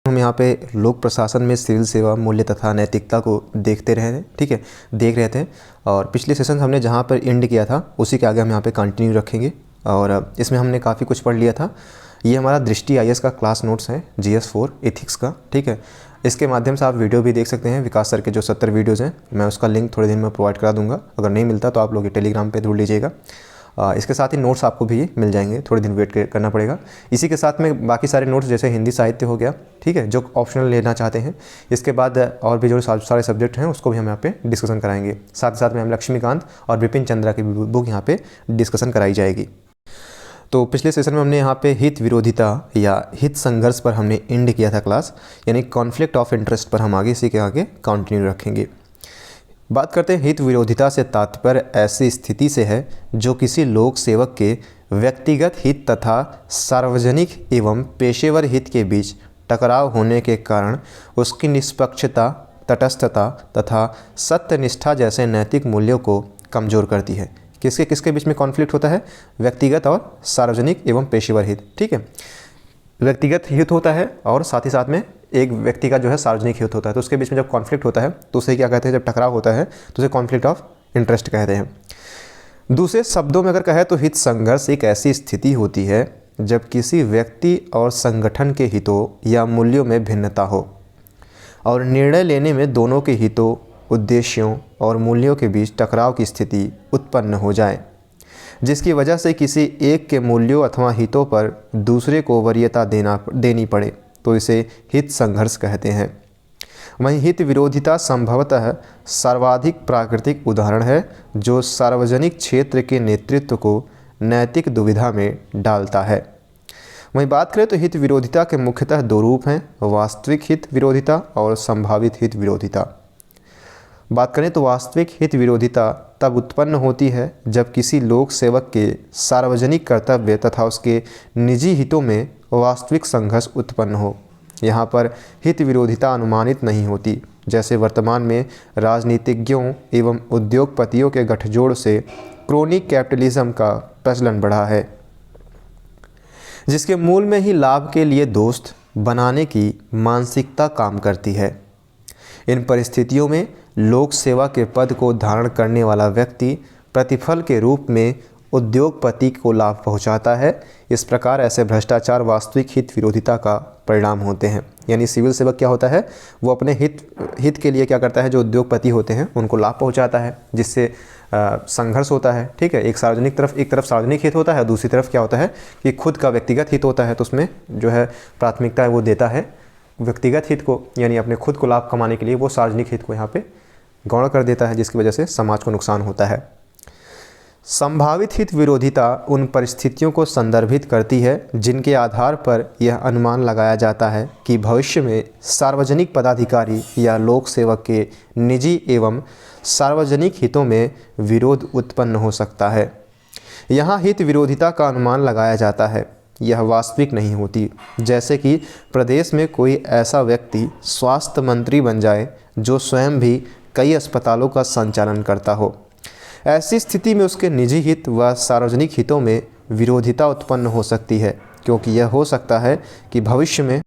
हम यहाँ पे लोक प्रशासन में सिविल सेवा मूल्य तथा नैतिकता को देखते रहे थे, ठीक है, देख रहे थे। और पिछले सेशन हमने जहाँ पर एंड किया था उसी के आगे हम यहाँ पे कंटिन्यू रखेंगे। और इसमें हमने काफ़ी कुछ पढ़ लिया था। ये हमारा दृष्टि IAS का क्लास नोट्स है GS4 एथिक्स का, ठीक है। इसके माध्यम से आप वीडियो भी देख सकते हैं। विकास सर के जो 70 वीडियोज़ हैं, मैं उसका लिंक थोड़े दिन में प्रोवाइड करा दूंगा। अगर नहीं मिलता तो आप लोग टेलीग्राम पे ढूंढ लीजिएगा। इसके साथ ही नोट्स आपको भी मिल जाएंगे, थोड़े दिन वेट करना पड़ेगा। इसी के साथ में बाकी सारे नोट्स जैसे हिंदी साहित्य हो गया, ठीक है, जो ऑप्शनल लेना चाहते हैं। इसके बाद और भी जो सारे सब्जेक्ट हैं उसको भी हम यहाँ पे डिस्कशन कराएंगे। साथ ही साथ में हम लक्ष्मीकांत और बिपिन चंद्रा की बुक यहाँ पे डिस्कशन कराई जाएगी। तो पिछले सेशन में हमने यहाँ पे हित विरोधिता या हित संघर्ष पर हमने एंड किया था क्लास, यानी कॉन्फ्लिक्ट ऑफ इंटरेस्ट पर हम आगे इसी के आगे कंटिन्यू रखेंगे। बात करते हैं हित विरोधिता से तात्पर्य ऐसी स्थिति से है जो किसी लोक सेवक के व्यक्तिगत हित तथा सार्वजनिक एवं पेशेवर हित के बीच टकराव होने के कारण उसकी निष्पक्षता, तटस्थता तथा सत्यनिष्ठा जैसे नैतिक मूल्यों को कमज़ोर करती है। किसके किसके बीच में कॉन्फ्लिक्ट होता है? व्यक्तिगत और सार्वजनिक एवं पेशेवर हित, ठीक है। व्यक्तिगत हित होता है और साथ ही साथ में एक व्यक्ति का जो है सार्वजनिक हित होता है। तो उसके बीच में जब कॉन्फ्लिक्ट होता है तो उसे क्या कहते हैं? जब टकराव होता है तो उसे कॉन्फ्लिक्ट ऑफ इंटरेस्ट कहते हैं। दूसरे शब्दों में अगर कहें तो हित संघर्ष एक ऐसी स्थिति होती है जब किसी व्यक्ति और संगठन के हितों या मूल्यों में भिन्नता हो और निर्णय लेने में दोनों के हितों, उद्देश्यों और मूल्यों के बीच टकराव की स्थिति उत्पन्न हो जाए, जिसकी वजह से किसी एक के मूल्यों अथवा हितों पर दूसरे को वरीयता देनी पड़े, तो इसे हित संघर्ष कहते हैं। वहीं हित विरोधिता संभवतः सर्वाधिक प्राकृतिक उदाहरण है जो सार्वजनिक क्षेत्र के नेतृत्व को नैतिक दुविधा में डालता है। वहीं बात करें तो हित विरोधिता के मुख्यतः दो रूप हैं, वास्तविक हित विरोधिता और संभावित हित विरोधिता। बात करें तो वास्तविक हित विरोधिता तब उत्पन्न होती है जब किसी लोक सेवक के सार्वजनिक कर्तव्य तथा उसके निजी हितों में वास्तविक संघर्ष उत्पन्न हो। यहाँ पर हित विरोधिता अनुमानित नहीं होती, जैसे वर्तमान में राजनीतिज्ञों एवं उद्योगपतियों के गठजोड़ से क्रोनिक कैपिटलिज्म का प्रचलन बढ़ा है, जिसके मूल में ही लाभ के लिए दोस्त बनाने की मानसिकता काम करती है। इन परिस्थितियों में लोक सेवा के पद को धारण करने वाला व्यक्ति प्रतिफल के रूप में उद्योगपति को लाभ पहुंचाता है। इस प्रकार ऐसे भ्रष्टाचार वास्तविक हित विरोधिता का परिणाम होते हैं। यानी सिविल सेवक क्या होता है, वो अपने हित के लिए क्या करता है, जो उद्योगपति होते हैं उनको लाभ पहुंचाता है, जिससे संघर्ष होता है, ठीक है। एक तरफ सार्वजनिक हित होता है, दूसरी तरफ क्या होता है कि खुद का व्यक्तिगत हित होता है। तो उसमें जो है प्राथमिकता है वो देता है व्यक्तिगत हित को, यानी अपने खुद को लाभ कमाने के लिए वो सार्वजनिक हित को यहाँ पे गौण कर देता है, जिसकी वजह से समाज को नुकसान होता है। संभावित हित विरोधिता उन परिस्थितियों को संदर्भित करती है जिनके आधार पर यह अनुमान लगाया जाता है कि भविष्य में सार्वजनिक पदाधिकारी या लोक सेवक के निजी एवं सार्वजनिक हितों में विरोध उत्पन्न हो सकता है। यहाँ हित विरोधिता का अनुमान लगाया जाता है, यह वास्तविक नहीं होती। जैसे कि प्रदेश में कोई ऐसा व्यक्ति स्वास्थ्य मंत्री बन जाए जो स्वयं भी कई अस्पतालों का संचालन करता हो। ऐसी स्थिति में उसके निजी हित व सार्वजनिक हितों में विरोधिता उत्पन्न हो सकती है, क्योंकि यह हो सकता है कि भविष्य में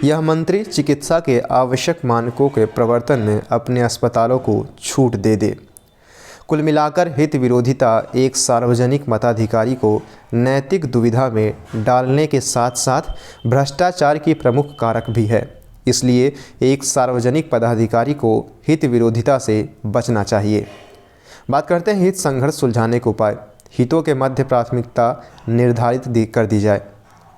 यह मंत्री चिकित्सा के आवश्यक मानकों के प्रवर्तन में अपने अस्पतालों को छूट दे दे। कुल मिलाकर हित विरोधिता एक सार्वजनिक मताधिकारी को नैतिक दुविधा में डालने के साथ साथ भ्रष्टाचार की प्रमुख कारक भी है। इसलिए एक सार्वजनिक पदाधिकारी को हित विरोधिता से बचना चाहिए। बात करते हैं हित संघर्ष सुलझाने के उपाय। हितों के मध्य प्राथमिकता निर्धारित कर दी जाए।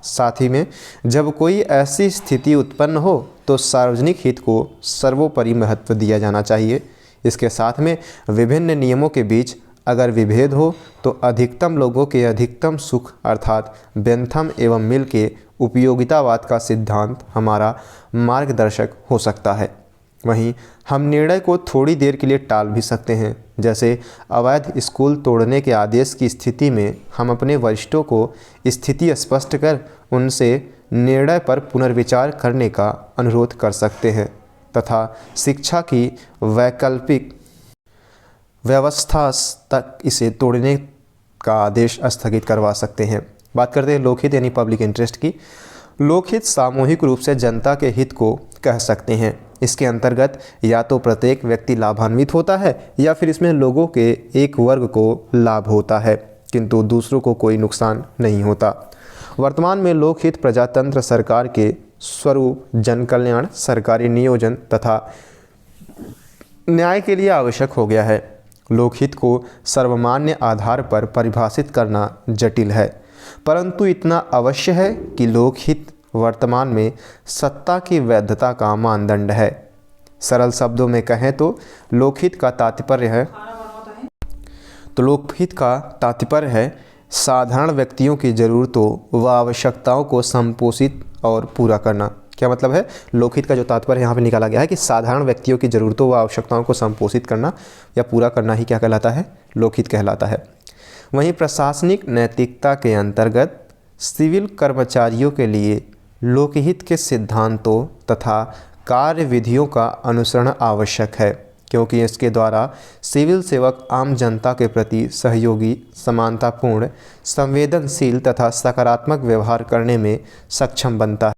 साथ ही में जब कोई ऐसी स्थिति उत्पन्न हो तो सार्वजनिक हित को सर्वोपरि महत्व दिया जाना चाहिए। इसके साथ में विभिन्न नियमों के बीच अगर विभेद हो तो अधिकतम लोगों के अधिकतम सुख अर्थात बेंथम एवं मिल के उपयोगितावाद का सिद्धांत हमारा मार्गदर्शक हो सकता है। वहीं हम निर्णय को थोड़ी देर के लिए टाल भी सकते हैं, जैसे अवैध स्कूल तोड़ने के आदेश की स्थिति में हम अपने वरिष्ठों को स्थिति स्पष्ट कर उनसे निर्णय पर पुनर्विचार करने का अनुरोध कर सकते हैं तथा शिक्षा की वैकल्पिक व्यवस्था तक इसे तोड़ने का आदेश स्थगित करवा सकते हैं। बात करते हैं लोकहित यानी पब्लिक इंटरेस्ट की। लोकहित सामूहिक रूप से जनता के हित को कह सकते हैं। इसके अंतर्गत या तो प्रत्येक व्यक्ति लाभान्वित होता है या फिर इसमें लोगों के एक वर्ग को लाभ होता है किंतु दूसरों को कोई नुकसान नहीं होता। वर्तमान में लोकहित प्रजातंत्र सरकार के स्वरूप जन कल्याण, सरकारी नियोजन तथा न्याय के लिए आवश्यक हो गया है। लोकहित को सर्वमान्य आधार पर परिभाषित करना जटिल है, परंतु इतना अवश्य है कि लोकहित वर्तमान में सत्ता की वैधता का मानदंड है। सरल शब्दों में कहें तो लोकहित का तात्पर्य है साधारण व्यक्तियों की ज़रूरतों व आवश्यकताओं को संपोषित और पूरा करना। क्या मतलब है? लोकहित का जो तात्पर्य यहाँ पे निकाला गया है कि साधारण व्यक्तियों की ज़रूरतों व आवश्यकताओं को संपोषित करना या पूरा करना ही क्या कहलाता है? लोकहित कहलाता है। वहीं प्रशासनिक नैतिकता के अंतर्गत सिविल कर्मचारियों के लिए लोकहित के सिद्धांतों तथा कार्य विधियों का अनुसरण आवश्यक है, क्योंकि इसके द्वारा सिविल सेवक आम जनता के प्रति सहयोगी, समानतापूर्ण, संवेदनशील तथा सकारात्मक व्यवहार करने में सक्षम बनता है।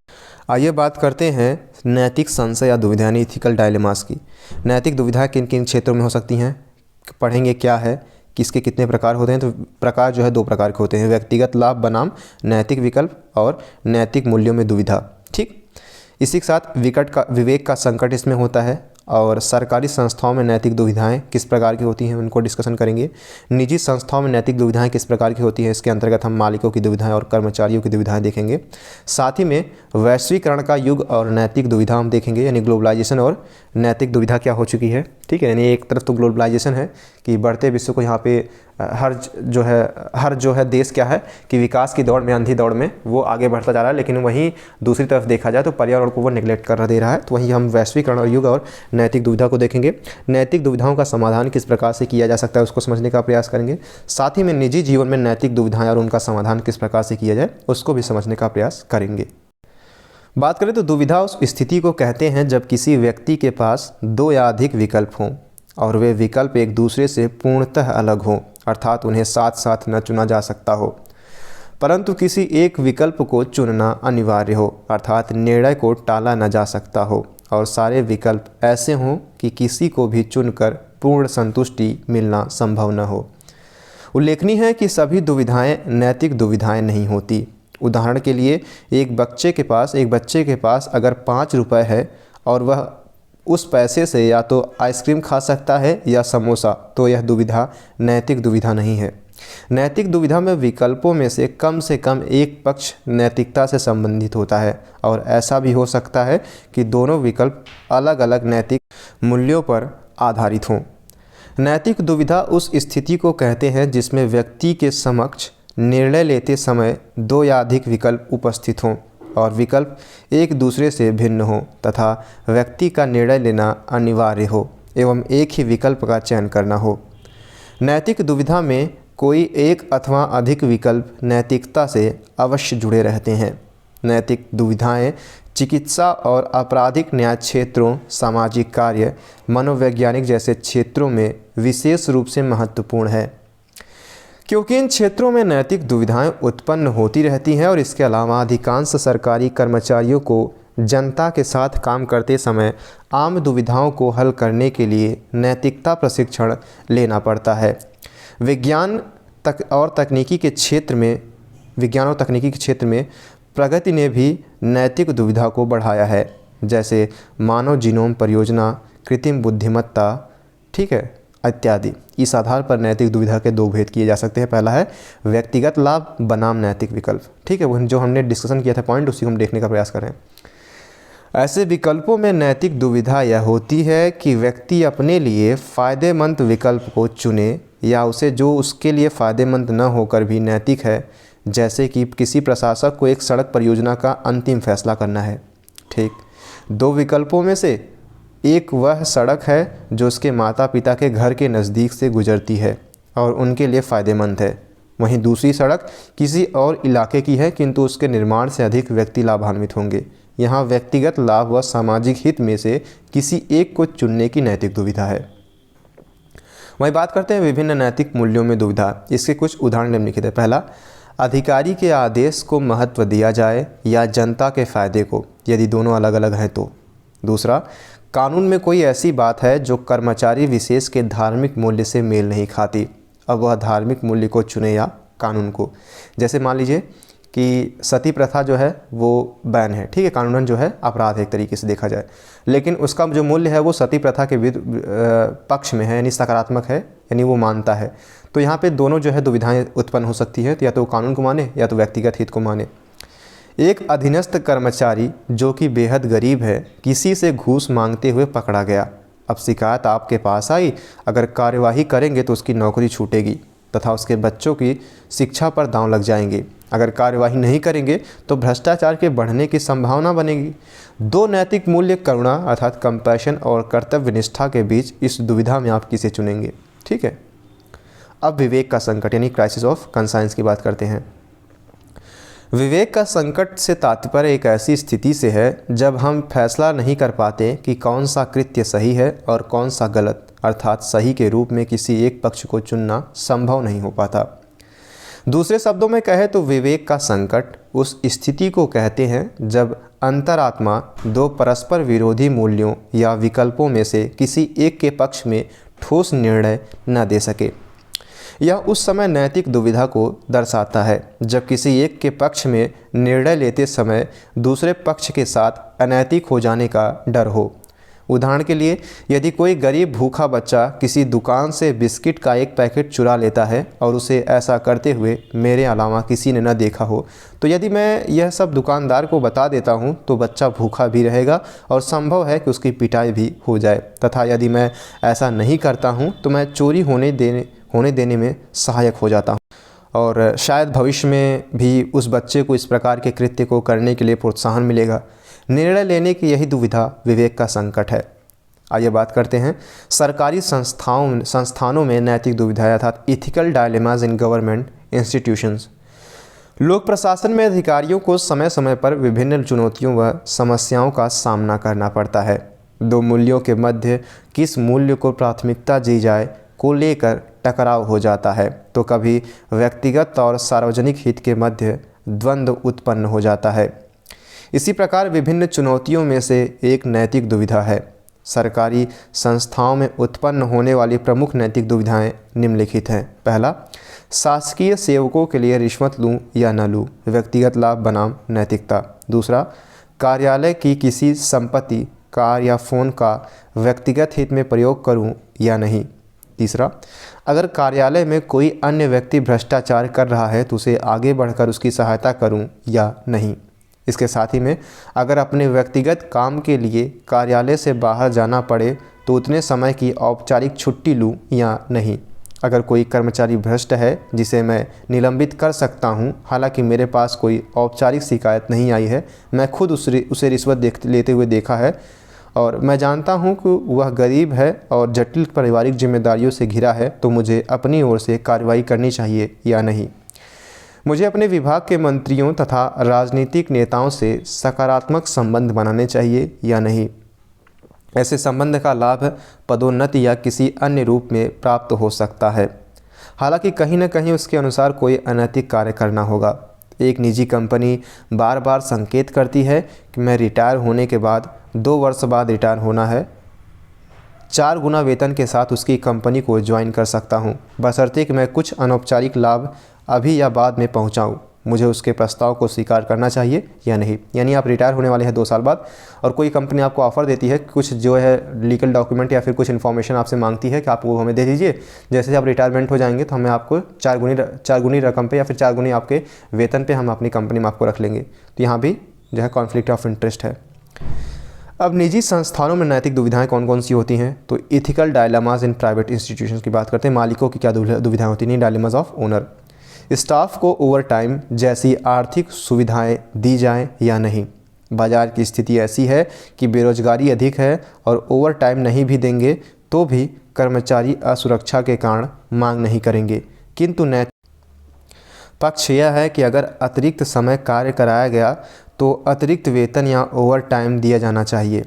आइए बात करते हैं नैतिक संशय या दुविधा यानी इथिकल डायलेमास की। नैतिक दुविधा किन किन क्षेत्रों में हो सकती हैं, पढ़ेंगे क्या है, किसके कितने प्रकार होते हैं। तो प्रकार जो है 2 प्रकार के होते हैं, व्यक्तिगत लाभ बनाम नैतिक विकल्प और नैतिक मूल्यों में दुविधा। ठीक, इसी के साथ विवेक का संकट इसमें होता है और सरकारी संस्थाओं में नैतिक दुविधाएं किस प्रकार की होती हैं उनको डिस्कशन करेंगे। निजी संस्थाओं में नैतिक दुविधाएं किस प्रकार की होती हैं, इसके अंतर्गत हम मालिकों की दुविधाएं और कर्मचारियों की दुविधाएं देखेंगे। साथ ही में वैश्वीकरण का युग और नैतिक दुविधा हम देखेंगे, यानी ग्लोबलाइजेशन और नैतिक दुविधा क्या हो चुकी है। ठीक है, यानी एक तरफ तो ग्लोबलाइजेशन है कि बढ़ते विश्व को यहाँ पे हर जो है देश क्या है कि विकास की दौड़ में, अंधी दौड़ में वो आगे बढ़ता जा रहा है, लेकिन वहीं दूसरी तरफ देखा जाए तो पर्यावरण को वो निगलेक्ट कर दे रहा है। तो वहीं हम वैश्वीकरण और युग और नैतिक दुविधा को देखेंगे। नैतिक दुविधाओं का समाधान किस प्रकार से किया जा सकता है उसको समझने का प्रयास करेंगे। साथ ही में निजी जीवन में नैतिक दुविधाएं और उनका समाधान किस प्रकार से किया जाए उसको भी समझने का प्रयास करेंगे। बात करें तो दुविधा उस स्थिति को कहते हैं जब किसी व्यक्ति के पास 2 या अधिक विकल्प हों और वे विकल्प एक दूसरे से पूर्णतः अलग हों, अर्थात उन्हें साथ साथ न चुना जा सकता हो, परंतु किसी एक विकल्प को चुनना अनिवार्य हो, अर्थात निर्णय को टाला न जा सकता हो, और सारे विकल्प ऐसे हों कि किसी को भी चुनकर पूर्ण संतुष्टि मिलना संभव न हो। उल्लेखनीय है कि सभी दुविधाएं नैतिक दुविधाएं नहीं होती। उदाहरण के लिए एक बच्चे के पास अगर 5 रुपये है और वह उस पैसे से या तो आइसक्रीम खा सकता है या समोसा, तो यह दुविधा नैतिक दुविधा नहीं है। नैतिक दुविधा में विकल्पों में से कम एक पक्ष नैतिकता से संबंधित होता है और ऐसा भी हो सकता है कि दोनों विकल्प अलग अलग नैतिक मूल्यों पर आधारित हों। नैतिक दुविधा उस स्थिति को कहते हैं जिसमें व्यक्ति के समक्ष निर्णय लेते समय 2 या अधिक विकल्प उपस्थित हों और विकल्प एक दूसरे से भिन्न हो तथा व्यक्ति का निर्णय लेना अनिवार्य हो एवं एक ही विकल्प का चयन करना हो। नैतिक दुविधा में कोई एक अथवा अधिक विकल्प नैतिकता से अवश्य जुड़े रहते हैं। नैतिक दुविधाएं चिकित्सा और आपराधिक न्याय क्षेत्रों, सामाजिक कार्य, मनोवैज्ञानिक जैसे क्षेत्रों में विशेष रूप से महत्वपूर्ण है, क्योंकि इन क्षेत्रों में नैतिक दुविधाएं उत्पन्न होती रहती हैं और इसके अलावा अधिकांश सरकारी कर्मचारियों को जनता के साथ काम करते समय आम दुविधाओं को हल करने के लिए नैतिकता प्रशिक्षण लेना पड़ता है। विज्ञान और तकनीकी के क्षेत्र में प्रगति ने भी नैतिक दुविधा को बढ़ाया है, जैसे मानव जीनोम परियोजना, कृत्रिम बुद्धिमत्ता, ठीक है, इत्यादि। इस आधार पर नैतिक दुविधा के 2 भेद किए जा सकते हैं। पहला है व्यक्तिगत लाभ बनाम नैतिक विकल्प। ठीक है, वो जो हमने डिस्कशन किया था पॉइंट, उसी को हम देखने का प्रयास करें। ऐसे विकल्पों में नैतिक दुविधा यह होती है कि व्यक्ति अपने लिए फ़ायदेमंद विकल्प को चुने या उसे जो उसके लिए फ़ायदेमंद न होकर भी नैतिक है, जैसे कि किसी प्रशासक को एक सड़क परियोजना का अंतिम फैसला करना है। ठीक, 2 विकल्पों में से एक वह सड़क है जो उसके माता पिता के घर के नज़दीक से गुजरती है और उनके लिए फ़ायदेमंद है, वहीं दूसरी सड़क किसी और इलाके की है किंतु उसके निर्माण से अधिक व्यक्ति लाभान्वित होंगे। यहाँ व्यक्तिगत लाभ व सामाजिक हित में से किसी एक को चुनने की नैतिक दुविधा है। वहीं बात करते हैं विभिन्न नैतिक मूल्यों में दुविधा। इसके कुछ उदाहरण निम्नलिखित है। पहला, अधिकारी के आदेश को महत्व दिया जाए या जनता के फ़ायदे को, यदि दोनों अलग अलग हैं तो। दूसरा, कानून में कोई ऐसी बात है जो कर्मचारी विशेष के धार्मिक मूल्य से मेल नहीं खाती, अब वह धार्मिक मूल्य को चुने या कानून को। जैसे मान लीजिए कि सती प्रथा जो है वो बैन है, ठीक है, कानूनन जो है अपराध है एक तरीके से देखा जाए, लेकिन उसका जो मूल्य है वो सती प्रथा के पक्ष में है, यानी सकारात्मक है, यानी वो मानता है। तो यहाँ पे दोनों जो है दुविधाएं उत्पन्न हो सकती है, तो या तो कानून को माने या तो व्यक्तिगत हित को माने। एक अधीनस्थ कर्मचारी जो कि बेहद गरीब है किसी से घूस मांगते हुए पकड़ा गया। अब शिकायत आपके पास आई, अगर कार्यवाही करेंगे तो उसकी नौकरी छूटेगी तथा उसके बच्चों की शिक्षा पर दांव लग जाएंगे। अगर कार्यवाही नहीं करेंगे तो भ्रष्टाचार के बढ़ने की संभावना बनेगी। दो नैतिक मूल्य करुणा अर्थात कंपैशन और कर्तव्य निष्ठा के बीच इस दुविधा में आप किसे चुनेंगे, ठीक है। अब विवेक का संकट यानी क्राइसिस ऑफ कंसाइंस की बात करते हैं। विवेक का संकट से तात्पर्य एक ऐसी स्थिति से है जब हम फैसला नहीं कर पाते कि कौन सा कृत्य सही है और कौन सा गलत, अर्थात सही के रूप में किसी एक पक्ष को चुनना संभव नहीं हो पाता। दूसरे शब्दों में कहे तो विवेक का संकट उस स्थिति को कहते हैं जब अंतरात्मा दो परस्पर विरोधी मूल्यों या विकल्पों में से किसी एक के पक्ष में ठोस निर्णय न दे सके। यह उस समय नैतिक दुविधा को दर्शाता है जब किसी एक के पक्ष में निर्णय लेते समय दूसरे पक्ष के साथ अनैतिक हो जाने का डर हो। उदाहरण के लिए, यदि कोई गरीब भूखा बच्चा किसी दुकान से बिस्किट का एक पैकेट चुरा लेता है और उसे ऐसा करते हुए मेरे अलावा किसी ने न देखा हो, तो यदि मैं यह सब दुकानदार को बता देता हूँ तो बच्चा भूखा भी रहेगा और संभव है कि उसकी पिटाई भी हो जाए, तथा यदि मैं ऐसा नहीं करता हूँ तो मैं चोरी होने देने में सहायक हो जाता हूँ और शायद भविष्य में भी उस बच्चे को इस प्रकार के कृत्य को करने के लिए प्रोत्साहन मिलेगा। निर्णय लेने की यही दुविधा विवेक का संकट है। आइए बात करते हैं सरकारी संस्थानों में नैतिक दुविधा अर्थात ethical dilemmas in government institutions. लोक प्रशासन में अधिकारियों को समय समय पर विभिन्न चुनौतियों व समस्याओं का सामना करना पड़ता है। दो मूल्यों के मध्य किस मूल्य को प्राथमिकता दी जाए को लेकर टकराव हो जाता है, तो कभी व्यक्तिगत और सार्वजनिक हित के मध्य द्वंद्व उत्पन्न हो जाता है। इसी प्रकार विभिन्न चुनौतियों में से एक नैतिक दुविधा है। सरकारी संस्थाओं में उत्पन्न होने वाली प्रमुख नैतिक दुविधाएं निम्नलिखित हैं। पहला, शासकीय सेवकों के लिए रिश्वत लूं या न लूं, व्यक्तिगत लाभ बनाम नैतिकता। दूसरा, कार्यालय की किसी संपत्ति, कार या फ़ोन का व्यक्तिगत हित में प्रयोग करूं या नहीं। तीसरा, अगर कार्यालय में कोई अन्य व्यक्ति भ्रष्टाचार कर रहा है तो उसे आगे बढ़कर उसकी सहायता करूं या नहीं। इसके साथ ही में अगर अपने व्यक्तिगत काम के लिए कार्यालय से बाहर जाना पड़े तो उतने समय की औपचारिक छुट्टी लूं या नहीं। अगर कोई कर्मचारी भ्रष्ट है जिसे मैं निलंबित कर सकता हूं, हालांकि मेरे पास कोई औपचारिक शिकायत नहीं आई है, मैं खुद उसे रिश्वत लेते हुए देखा है और मैं जानता हूं कि वह गरीब है और जटिल पारिवारिक जिम्मेदारियों से घिरा है, तो मुझे अपनी ओर से कार्रवाई करनी चाहिए या नहीं। मुझे अपने विभाग के मंत्रियों तथा राजनीतिक नेताओं से सकारात्मक संबंध बनाने चाहिए या नहीं। ऐसे संबंध का लाभ पदोन्नति या किसी अन्य रूप में प्राप्त हो सकता है, हालांकि कहीं न कहीं उसके अनुसार कोई अनैतिक कार्य करना होगा। एक निजी कंपनी बार बार संकेत करती है कि मैं रिटायर होने के बाद 2 वर्ष बाद रिटायर होना है, 4 गुना वेतन के साथ उसकी कंपनी को ज्वाइन कर सकता हूं, बशर्ते कि मैं कुछ अनौपचारिक लाभ अभी या बाद में पहुंचाऊं। मुझे उसके प्रस्ताव को स्वीकार करना चाहिए या नहीं। यानी आप रिटायर होने वाले हैं 2 साल बाद और कोई कंपनी आपको ऑफ़र देती है, कुछ जो है लीगल डॉक्यूमेंट या फिर कुछ इन्फॉर्मेशन आपसे मांगती है कि आप वो हमें दे दीजिए, जैसे आप रिटायरमेंट हो जाएंगे तो हमें आपको 4 गुनी रकम पे या फिर 4 गुनी आपके वेतन पे हम अपनी कंपनी में आपको रख लेंगे। तो यहाँ भी जो है कॉन्फ्लिक्ट ऑफ इंटरेस्ट है। अब निजी संस्थानों में नैतिक दुविधाएं कौन कौन सी होती हैं, तो ethical dilemmas in private institutions की बात करते हैं। मालिकों की क्या दुविधाएं होती हैं, डायलेमाज ऑफ ओनर। स्टाफ को ओवर टाइम जैसी आर्थिक सुविधाएं दी जाएं या नहीं। बाजार की स्थिति ऐसी है कि बेरोजगारी अधिक है और ओवर टाइम नहीं भी देंगे तो भी कर्मचारी असुरक्षा के कारण मांग नहीं करेंगे, किंतु नैतिक पक्ष यह है कि अगर अतिरिक्त समय कार्य कराया गया तो अतिरिक्त वेतन या ओवर टाइम दिया जाना चाहिए।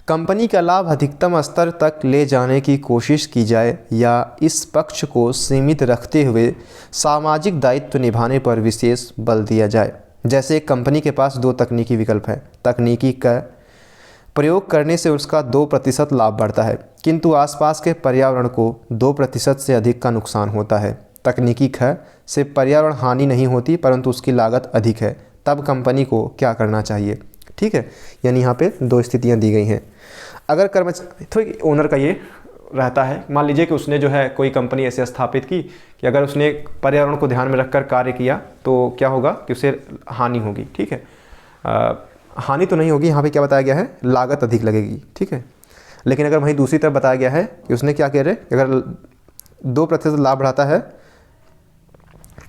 कंपनी का लाभ अधिकतम स्तर तक ले जाने की कोशिश की जाए या इस पक्ष को सीमित रखते हुए सामाजिक दायित्व निभाने पर विशेष बल दिया जाए। जैसे एक कंपनी के पास दो तकनीकी विकल्प है। तकनीकी का प्रयोग करने से उसका 2% लाभ बढ़ता है, किंतु आसपास के पर्यावरण को 2% से अधिक का नुकसान होता है। तकनीकी ख से पर्यावरण हानि नहीं होती परंतु उसकी लागत अधिक है, तब कंपनी को क्या करना चाहिए। ठीक है, यानी यहाँ पे दो स्थितियाँ दी गई हैं। अगर कर्मचारी तो ओनर का ये रहता है, मान लीजिए कि उसने जो है कोई कंपनी ऐसे स्थापित की कि अगर उसने पर्यावरण को ध्यान में रखकर कार्य किया तो क्या होगा कि उसे हानि होगी। ठीक है, हानि तो नहीं होगी, यहाँ पे क्या बताया गया है, लागत अधिक लगेगी। ठीक है, लेकिन अगर वहीं दूसरी तरफ बताया गया है कि उसने क्या कह रहे, अगर 2% लाभ बढ़ाता है,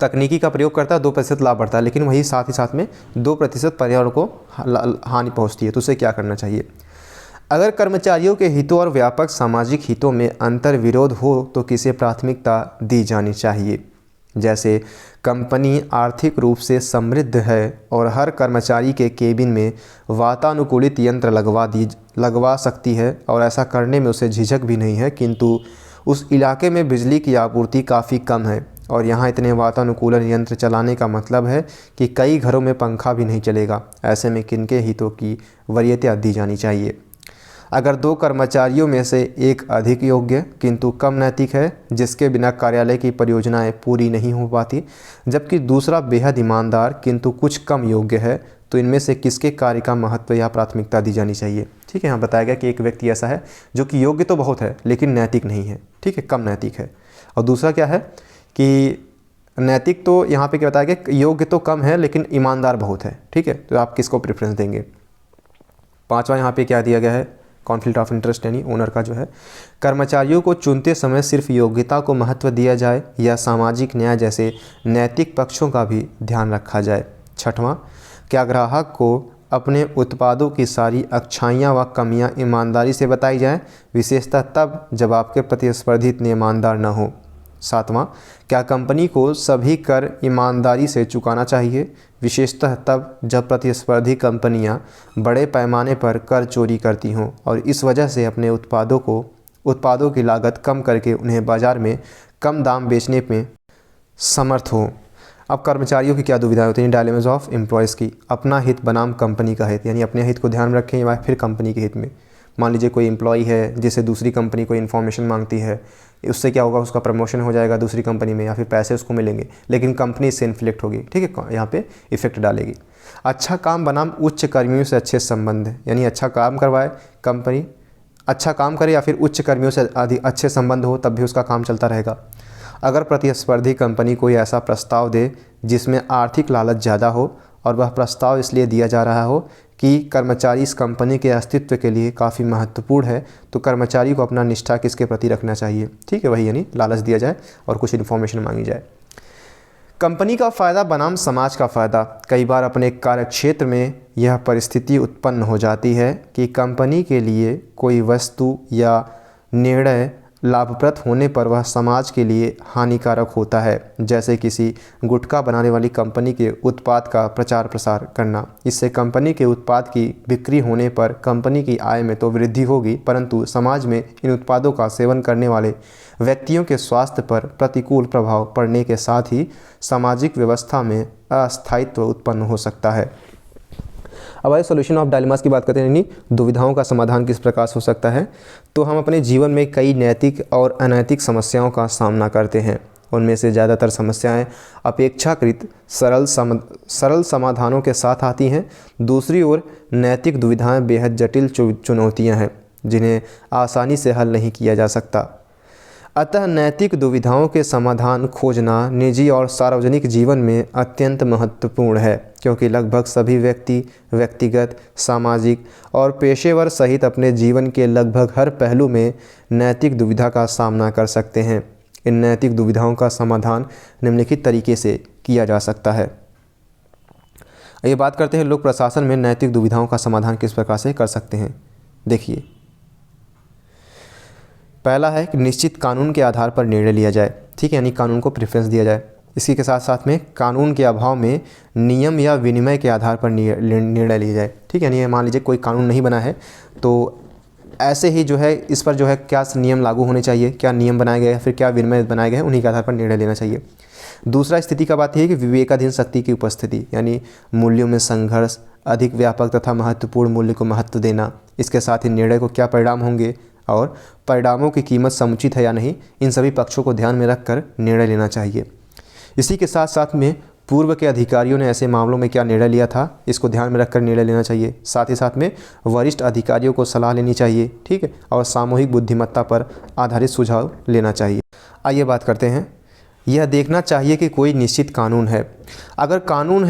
तकनीकी का प्रयोग करता है 2% लाभ बढ़ता है, लेकिन वही साथ ही साथ में 2% पर्यावरण को हानि पहुँचती है, तो उसे क्या करना चाहिए। अगर कर्मचारियों के हितों और व्यापक सामाजिक हितों में अंतर विरोध हो तो किसे प्राथमिकता दी जानी चाहिए। जैसे कंपनी आर्थिक रूप से समृद्ध है और हर कर्मचारी के केबिन में वातानुकूलित यंत्र लगवा सकती है और ऐसा करने में उसे झिझक भी नहीं है, किंतु उस इलाके में बिजली की आपूर्ति काफ़ी कम है और यहाँ इतने वातानुकूलन यंत्र चलाने का मतलब है कि कई घरों में पंखा भी नहीं चलेगा। ऐसे में किनके हितों की वरीयता दी जानी चाहिए। अगर दो कर्मचारियों में से एक अधिक योग्य किंतु कम नैतिक है, जिसके बिना कार्यालय की परियोजनाएं पूरी नहीं हो पाती, जबकि दूसरा बेहद ईमानदार किंतु कुछ कम योग्य है, तो इनमें से किसके कार्य का महत्व या प्राथमिकता दी जानी चाहिए। ठीक है, यहाँ बताया गया कि एक व्यक्ति ऐसा है जो कि योग्य तो बहुत है लेकिन नैतिक नहीं है। ठीक है, कम नैतिक है। और दूसरा क्या है कि नैतिक तो यहाँ पे क्या बताया गया, योग्य तो कम है लेकिन ईमानदार बहुत है। ठीक है, तो आप किसको प्रेफरेंस देंगे। पांचवा यहाँ पे क्या दिया गया है, कॉन्फ्लिक्ट ऑफ इंटरेस्ट, यानी ओनर का जो है, कर्मचारियों को चुनते समय सिर्फ योग्यता को महत्व दिया जाए या सामाजिक न्याय जैसे नैतिक पक्षों का भी ध्यान रखा जाए। छठवां, क्या ग्राहक को अपने उत्पादों की सारी अच्छाइयाँ व कमियाँ ईमानदारी से बताई जाएँ, विशेषतः तब जब आपके प्रतिस्पर्धी इतने ईमानदार न हो। सातवां, क्या कंपनी को सभी कर ईमानदारी से चुकाना चाहिए, विशेषतः तब जब प्रतिस्पर्धी कंपनियां बड़े पैमाने पर कर चोरी करती हों और इस वजह से अपने उत्पादों की लागत कम करके उन्हें बाज़ार में कम दाम बेचने में समर्थ हों। अब कर्मचारियों की क्या दुविधाएं होती हैं, डायलेमास ऑफ एम्प्लॉयज़ की। अपना हित बनाम कंपनी का हित, यानी अपने हित को ध्यान में रखें या फिर कंपनी के हित में। मान लीजिए कोई एम्प्लॉय है जिसे दूसरी कंपनी कोई इन्फॉर्मेशन मांगती है, उससे क्या होगा, उसका प्रमोशन हो जाएगा दूसरी कंपनी में या फिर पैसे उसको मिलेंगे, लेकिन कंपनी इससे इन्फ्लिक्ट होगी। ठीक है, यहाँ पे इफेक्ट डालेगी। अच्छा काम बनाम उच्च कर्मियों से अच्छे संबंध, यानी अच्छा काम करवाए कंपनी, अच्छा काम करे या फिर उच्च कर्मियों से अधिक अच्छे संबंध हो, तब भी उसका काम चलता रहेगा। अगर प्रतिस्पर्धी कंपनी कोई ऐसा प्रस्ताव दे जिसमें आर्थिक लालच ज़्यादा हो और वह प्रस्ताव इसलिए दिया जा रहा हो कि कर्मचारी इस कंपनी के अस्तित्व के लिए काफ़ी महत्वपूर्ण है, तो कर्मचारी को अपना निष्ठा किसके प्रति रखना चाहिए। ठीक है, वही यानी लालच दिया जाए और कुछ इन्फॉर्मेशन मांगी जाए। कंपनी का फ़ायदा बनाम समाज का फ़ायदा। कई बार अपने कार्यक्षेत्र में यह परिस्थिति उत्पन्न हो जाती है कि कंपनी के लिए कोई वस्तु या निर्णय लाभप्रद होने पर वह समाज के लिए हानिकारक होता है, जैसे किसी गुटखा बनाने वाली कंपनी के उत्पाद का प्रचार प्रसार करना। इससे कंपनी के उत्पाद की बिक्री होने पर कंपनी की आय में तो वृद्धि होगी, परंतु समाज में इन उत्पादों का सेवन करने वाले व्यक्तियों के स्वास्थ्य पर प्रतिकूल प्रभाव पड़ने के साथ ही सामाजिक व्यवस्था में अस्थायित्व उत्पन्न हो सकता है। अब आइए सोल्यूशन ऑफ डायलेमास की बात करते हैं, यानी दुविधाओं का समाधान किस प्रकार हो सकता है। तो हम अपने जीवन में कई नैतिक और अनैतिक समस्याओं का सामना करते हैं। उनमें से ज़्यादातर समस्याएं अपेक्षाकृत सरल समाधानों के साथ आती हैं। दूसरी ओर नैतिक दुविधाएं बेहद जटिल चुनौतियां हैं जिन्हें आसानी से हल नहीं किया जा सकता। अतः नैतिक दुविधाओं के समाधान खोजना निजी और सार्वजनिक जीवन में अत्यंत महत्वपूर्ण है, क्योंकि लगभग सभी व्यक्ति व्यक्तिगत, सामाजिक और पेशेवर सहित अपने जीवन के लगभग हर पहलू में नैतिक दुविधा का सामना कर सकते हैं। इन नैतिक दुविधाओं का समाधान निम्नलिखित तरीके से किया जा सकता है। ये बात करते हैं लोक प्रशासन में नैतिक दुविधाओं का समाधान किस प्रकार से कर सकते हैं। देखिए, पहला है कि निश्चित कानून के आधार पर निर्णय लिया जाए। ठीक है, यानी कानून को प्रेफरेंस दिया जाए। इसी के साथ साथ में कानून के अभाव में नियम या विनिमय के आधार पर निर्णय लिया जाए। ठीक है, यानी मान लीजिए कोई कानून नहीं बना है तो ऐसे ही जो है इस पर जो है क्या नियम लागू होने चाहिए, क्या नियम बनाए गए हैं, फिर क्या विनिमय बनाए गए हैं, उन्हीं के आधार पर निर्णय लेना चाहिए। दूसरा स्थिति का बात यह है कि विवेकाधीन शक्ति की उपस्थिति, यानी मूल्यों में संघर्ष, अधिक व्यापक तथा महत्वपूर्ण मूल्य को महत्व देना, इसके साथ ही निर्णय को क्या परिणाम होंगे और परिणामों की कीमत समुचित है या नहीं, इन सभी पक्षों को ध्यान में रखकर निर्णय लेना चाहिए। इसी के साथ साथ में पूर्व के अधिकारियों ने ऐसे मामलों में क्या निर्णय लिया था, इसको ध्यान में रखकर निर्णय लेना चाहिए। साथ ही साथ में वरिष्ठ अधिकारियों को सलाह लेनी चाहिए, ठीक है, और सामूहिक बुद्धिमत्ता पर आधारित सुझाव लेना चाहिए। आइए बात करते हैं, यह देखना चाहिए कि कोई निश्चित कानून है। अगर कानून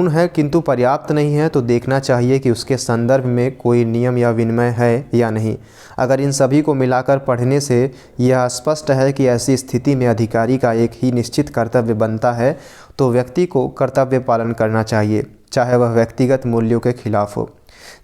है किंतु पर्याप्त नहीं है तो देखना चाहिए कि उसके संदर्भ में कोई नियम या विनिमय है या नहीं। अगर इन सभी को मिलाकर पढ़ने से यह स्पष्ट है कि ऐसी स्थिति में अधिकारी का एक ही निश्चित कर्तव्य बनता है तो व्यक्ति को कर्तव्य पालन करना चाहिए, चाहे वह व्यक्तिगत मूल्यों के खिलाफ हो।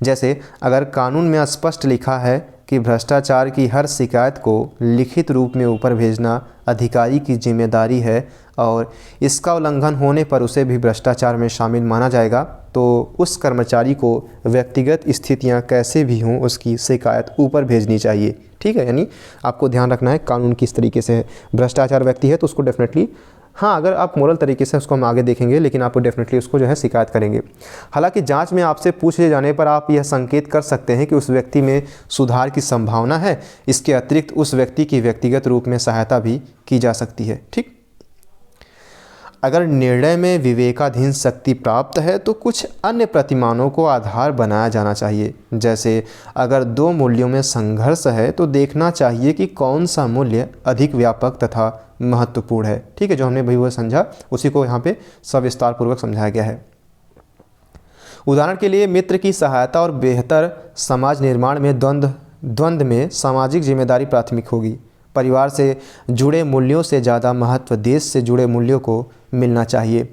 जैसे अगर कानून में स्पष्ट लिखा है कि भ्रष्टाचार की हर शिकायत को लिखित रूप में ऊपर भेजना अधिकारी की जिम्मेदारी है और इसका उल्लंघन होने पर उसे भी भ्रष्टाचार में शामिल माना जाएगा, तो उस कर्मचारी को व्यक्तिगत स्थितियां कैसे भी हों उसकी शिकायत ऊपर भेजनी चाहिए, ठीक है। यानी आपको ध्यान रखना है कानून किस तरीके से है। भ्रष्टाचार व्यक्ति है तो उसको डेफिनेटली, हाँ, अगर आप मोरल तरीके से उसको हम आगे देखेंगे, लेकिन आप डेफिनेटली उसको जो है शिकायत करेंगे। हालांकि जांच में आपसे पूछे जाने पर आप यह संकेत कर सकते हैं कि उस व्यक्ति में सुधार की संभावना है। इसके अतिरिक्त उस व्यक्ति की व्यक्तिगत रूप में सहायता भी की जा सकती है, ठीक। अगर निर्णय में विवेकाधीन शक्ति प्राप्त है तो कुछ अन्य प्रतिमानों को आधार बनाया जाना चाहिए। जैसे अगर दो मूल्यों में संघर्ष है तो देखना चाहिए कि कौन सा मूल्य अधिक व्यापक तथा महत्वपूर्ण है, ठीक है। जो हमने भाई वो समझा उसी को यहाँ पे सविस्तार पूर्वक समझाया गया है। उदाहरण के लिए मित्र की सहायता और बेहतर समाज निर्माण में द्वंद्व में सामाजिक जिम्मेदारी प्राथमिक होगी। परिवार से जुड़े मूल्यों से ज़्यादा महत्व देश से जुड़े मूल्यों को मिलना चाहिए।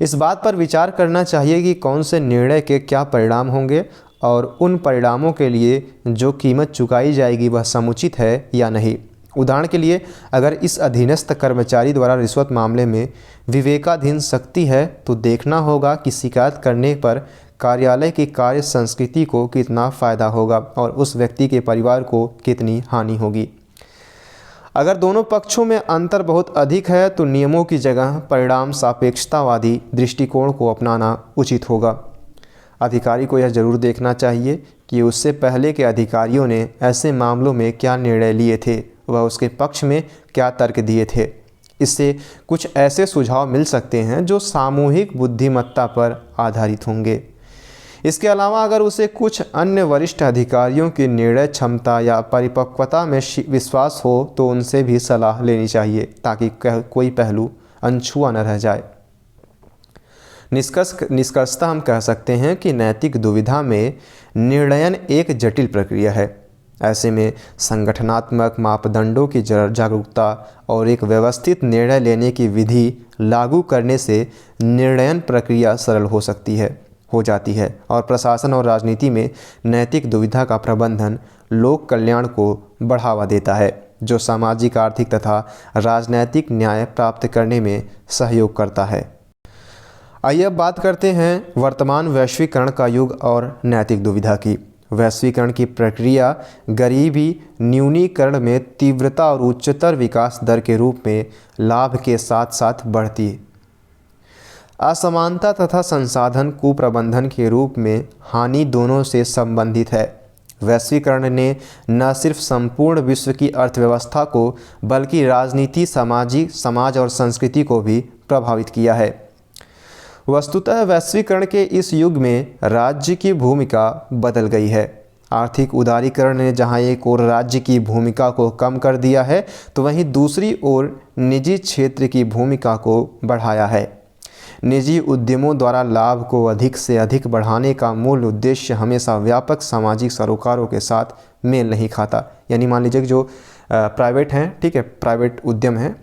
इस बात पर विचार करना चाहिए कि कौन से निर्णय के क्या परिणाम होंगे और उन परिणामों के लिए जो कीमत चुकाई जाएगी वह समुचित है या नहीं। उदाहरण के लिए अगर इस अधीनस्थ कर्मचारी द्वारा रिश्वत मामले में विवेकाधीन शक्ति है तो देखना होगा कि शिकायत करने पर कार्यालय की कार्य संस्कृति को कितना फ़ायदा होगा और उस व्यक्ति के परिवार को कितनी हानि होगी। अगर दोनों पक्षों में अंतर बहुत अधिक है तो नियमों की जगह परिणाम सापेक्षतावादी दृष्टिकोण को अपनाना उचित होगा। अधिकारी को यह जरूर देखना चाहिए कि उससे पहले के अधिकारियों ने ऐसे मामलों में क्या निर्णय लिए थे, वह उसके पक्ष में क्या तर्क दिए थे। इससे कुछ ऐसे सुझाव मिल सकते हैं जो सामूहिक बुद्धिमत्ता पर आधारित होंगे। इसके अलावा अगर उसे कुछ अन्य वरिष्ठ अधिकारियों की निर्णय क्षमता या परिपक्वता में विश्वास हो तो उनसे भी सलाह लेनी चाहिए ताकि कोई पहलू अनछुआ न रह जाए। निष्कर्षतः हम कह सकते हैं कि नैतिक दुविधा में निर्णयन एक जटिल प्रक्रिया है। ऐसे में संगठनात्मक मापदंडों की जागरूकता और एक व्यवस्थित निर्णय लेने की विधि लागू करने से निर्णयन प्रक्रिया सरल हो जाती है और प्रशासन और राजनीति में नैतिक दुविधा का प्रबंधन लोक कल्याण को बढ़ावा देता है, जो सामाजिक, आर्थिक तथा राजनैतिक न्याय प्राप्त करने में सहयोग करता है। आइए अब बात करते हैं वर्तमान वैश्वीकरण का युग और नैतिक दुविधा की। वैश्वीकरण की प्रक्रिया गरीबी न्यूनीकरण में तीव्रता और उच्चतर विकास दर के रूप में लाभ के साथ साथ बढ़ती है। असमानता तथा संसाधन कुप्रबंधन के रूप में हानि दोनों से संबंधित है। वैश्वीकरण ने न सिर्फ संपूर्ण विश्व की अर्थव्यवस्था को बल्कि राजनीति, समाज और संस्कृति को भी प्रभावित किया है। वस्तुतः वैश्वीकरण के इस युग में राज्य की भूमिका बदल गई है। आर्थिक उदारीकरण ने जहां एक ओर राज्य की भूमिका को कम कर दिया है तो वहीं दूसरी ओर निजी क्षेत्र की भूमिका को बढ़ाया है। निजी उद्यमों द्वारा लाभ को अधिक से अधिक बढ़ाने का मूल उद्देश्य हमेशा व्यापक सामाजिक सरोकारों के साथ मेल नहीं खाता। यानी मान लीजिए कि जो प्राइवेट हैं, ठीक है, प्राइवेट उद्यम हैं,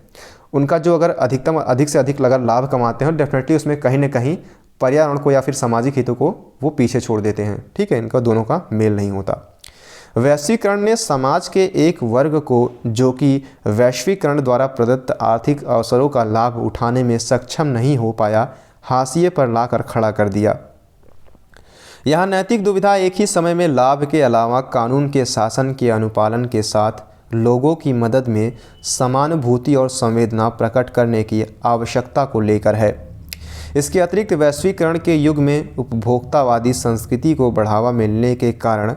उनका जो अगर अधिक से अधिक अगर लाभ कमाते हैं डेफिनेटली उसमें कहीं ना कहीं पर्यावरण को या फिर सामाजिक हितों को वो पीछे छोड़ देते हैं, ठीक है। इनका दोनों का मेल नहीं होता। वैश्वीकरण ने समाज के एक वर्ग को जो कि वैश्वीकरण द्वारा प्रदत्त आर्थिक अवसरों का लाभ उठाने में सक्षम नहीं हो पाया, हाशिए पर लाकर खड़ा कर दिया। यहाँ नैतिक दुविधा एक ही समय में लाभ के अलावा कानून के शासन के अनुपालन के साथ लोगों की मदद में समानुभूति और संवेदना प्रकट करने की आवश्यकता को लेकर है। इसके अतिरिक्त वैश्वीकरण के युग में उपभोक्तावादी संस्कृति को बढ़ावा मिलने के कारण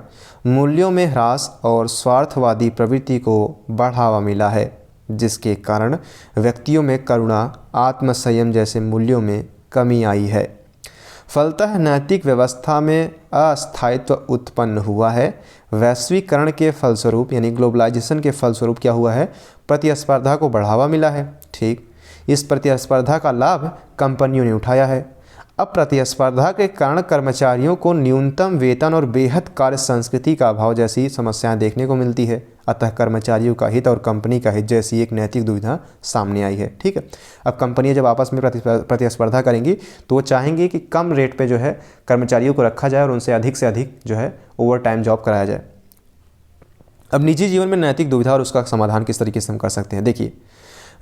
मूल्यों में ह्रास और स्वार्थवादी प्रवृत्ति को बढ़ावा मिला है, जिसके कारण व्यक्तियों में करुणा, आत्मसंयम जैसे मूल्यों में कमी आई है। फलतः नैतिक व्यवस्था में अस्थायित्व उत्पन्न हुआ है। वैश्वीकरण के फलस्वरूप यानी ग्लोबलाइजेशन के फलस्वरूप क्या हुआ है? प्रतिस्पर्धा को बढ़ावा मिला है। ठीक, इस प्रतिस्पर्धा का लाभ कंपनियों ने उठाया है। अब प्रतिस्पर्धा के कारण कर्मचारियों को न्यूनतम वेतन और बेहद कार्य संस्कृति का अभाव जैसी समस्याएं देखने को मिलती है। अतः कर्मचारियों का हित और कंपनी का हित जैसी एक नैतिक दुविधा सामने आई है। ठीक है, अब कंपनियां जब आपस में प्रतिस्पर्धा करेंगी तो वो चाहेंगी कि कम रेट पे जो है कर्मचारियों को रखा जाए और उनसे अधिक जो है ओवर टाइम जॉब कराया जाए। अब निजी जीवन में नैतिक दुविधा और उसका समाधान किस तरीके से हम कर सकते हैं? देखिए,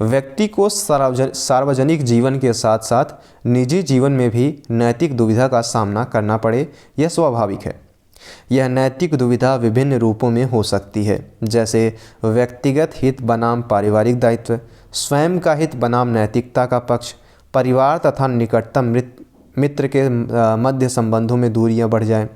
व्यक्ति को सार्वजनिक जीवन के साथ साथ निजी जीवन में भी नैतिक दुविधा का सामना करना पड़े, यह स्वाभाविक है। यह नैतिक दुविधा विभिन्न रूपों में हो सकती है, जैसे व्यक्तिगत हित बनाम पारिवारिक दायित्व, स्वयं का हित बनाम नैतिकता का पक्ष, परिवार तथा निकटतम मित्र के मध्य संबंधों में दूरियां बढ़ जाएं,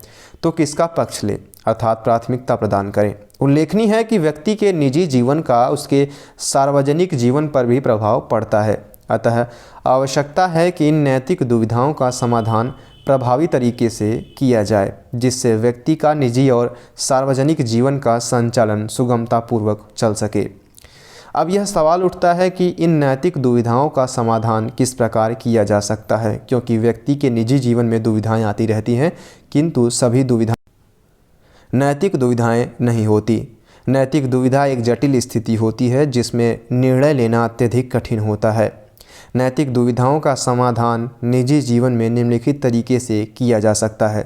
तो किसका पक्ष ले, अर्थात प्राथमिकता प्रदान करें। उल्लेखनीय है कि व्यक्ति के निजी जीवन का उसके सार्वजनिक जीवन पर भी प्रभाव पड़ता है। अतः आवश्यकता है कि इन नैतिक दुविधाओं का समाधान प्रभावी तरीके से किया जाए, जिससे व्यक्ति का निजी और सार्वजनिक जीवन का संचालन सुगमतापूर्वक चल सके। अब यह सवाल उठता है कि इन नैतिक दुविधाओं का समाधान किस प्रकार किया जा सकता है, क्योंकि व्यक्ति के निजी जीवन में दुविधाएं आती रहती हैं, किंतु सभी दुविधा नैतिक दुविधाएं नहीं होती। नैतिक दुविधा एक जटिल स्थिति होती है जिसमें निर्णय लेना अत्यधिक कठिन होता है। नैतिक दुविधाओं का समाधान निजी जीवन में निम्नलिखित तरीके से किया जा सकता है।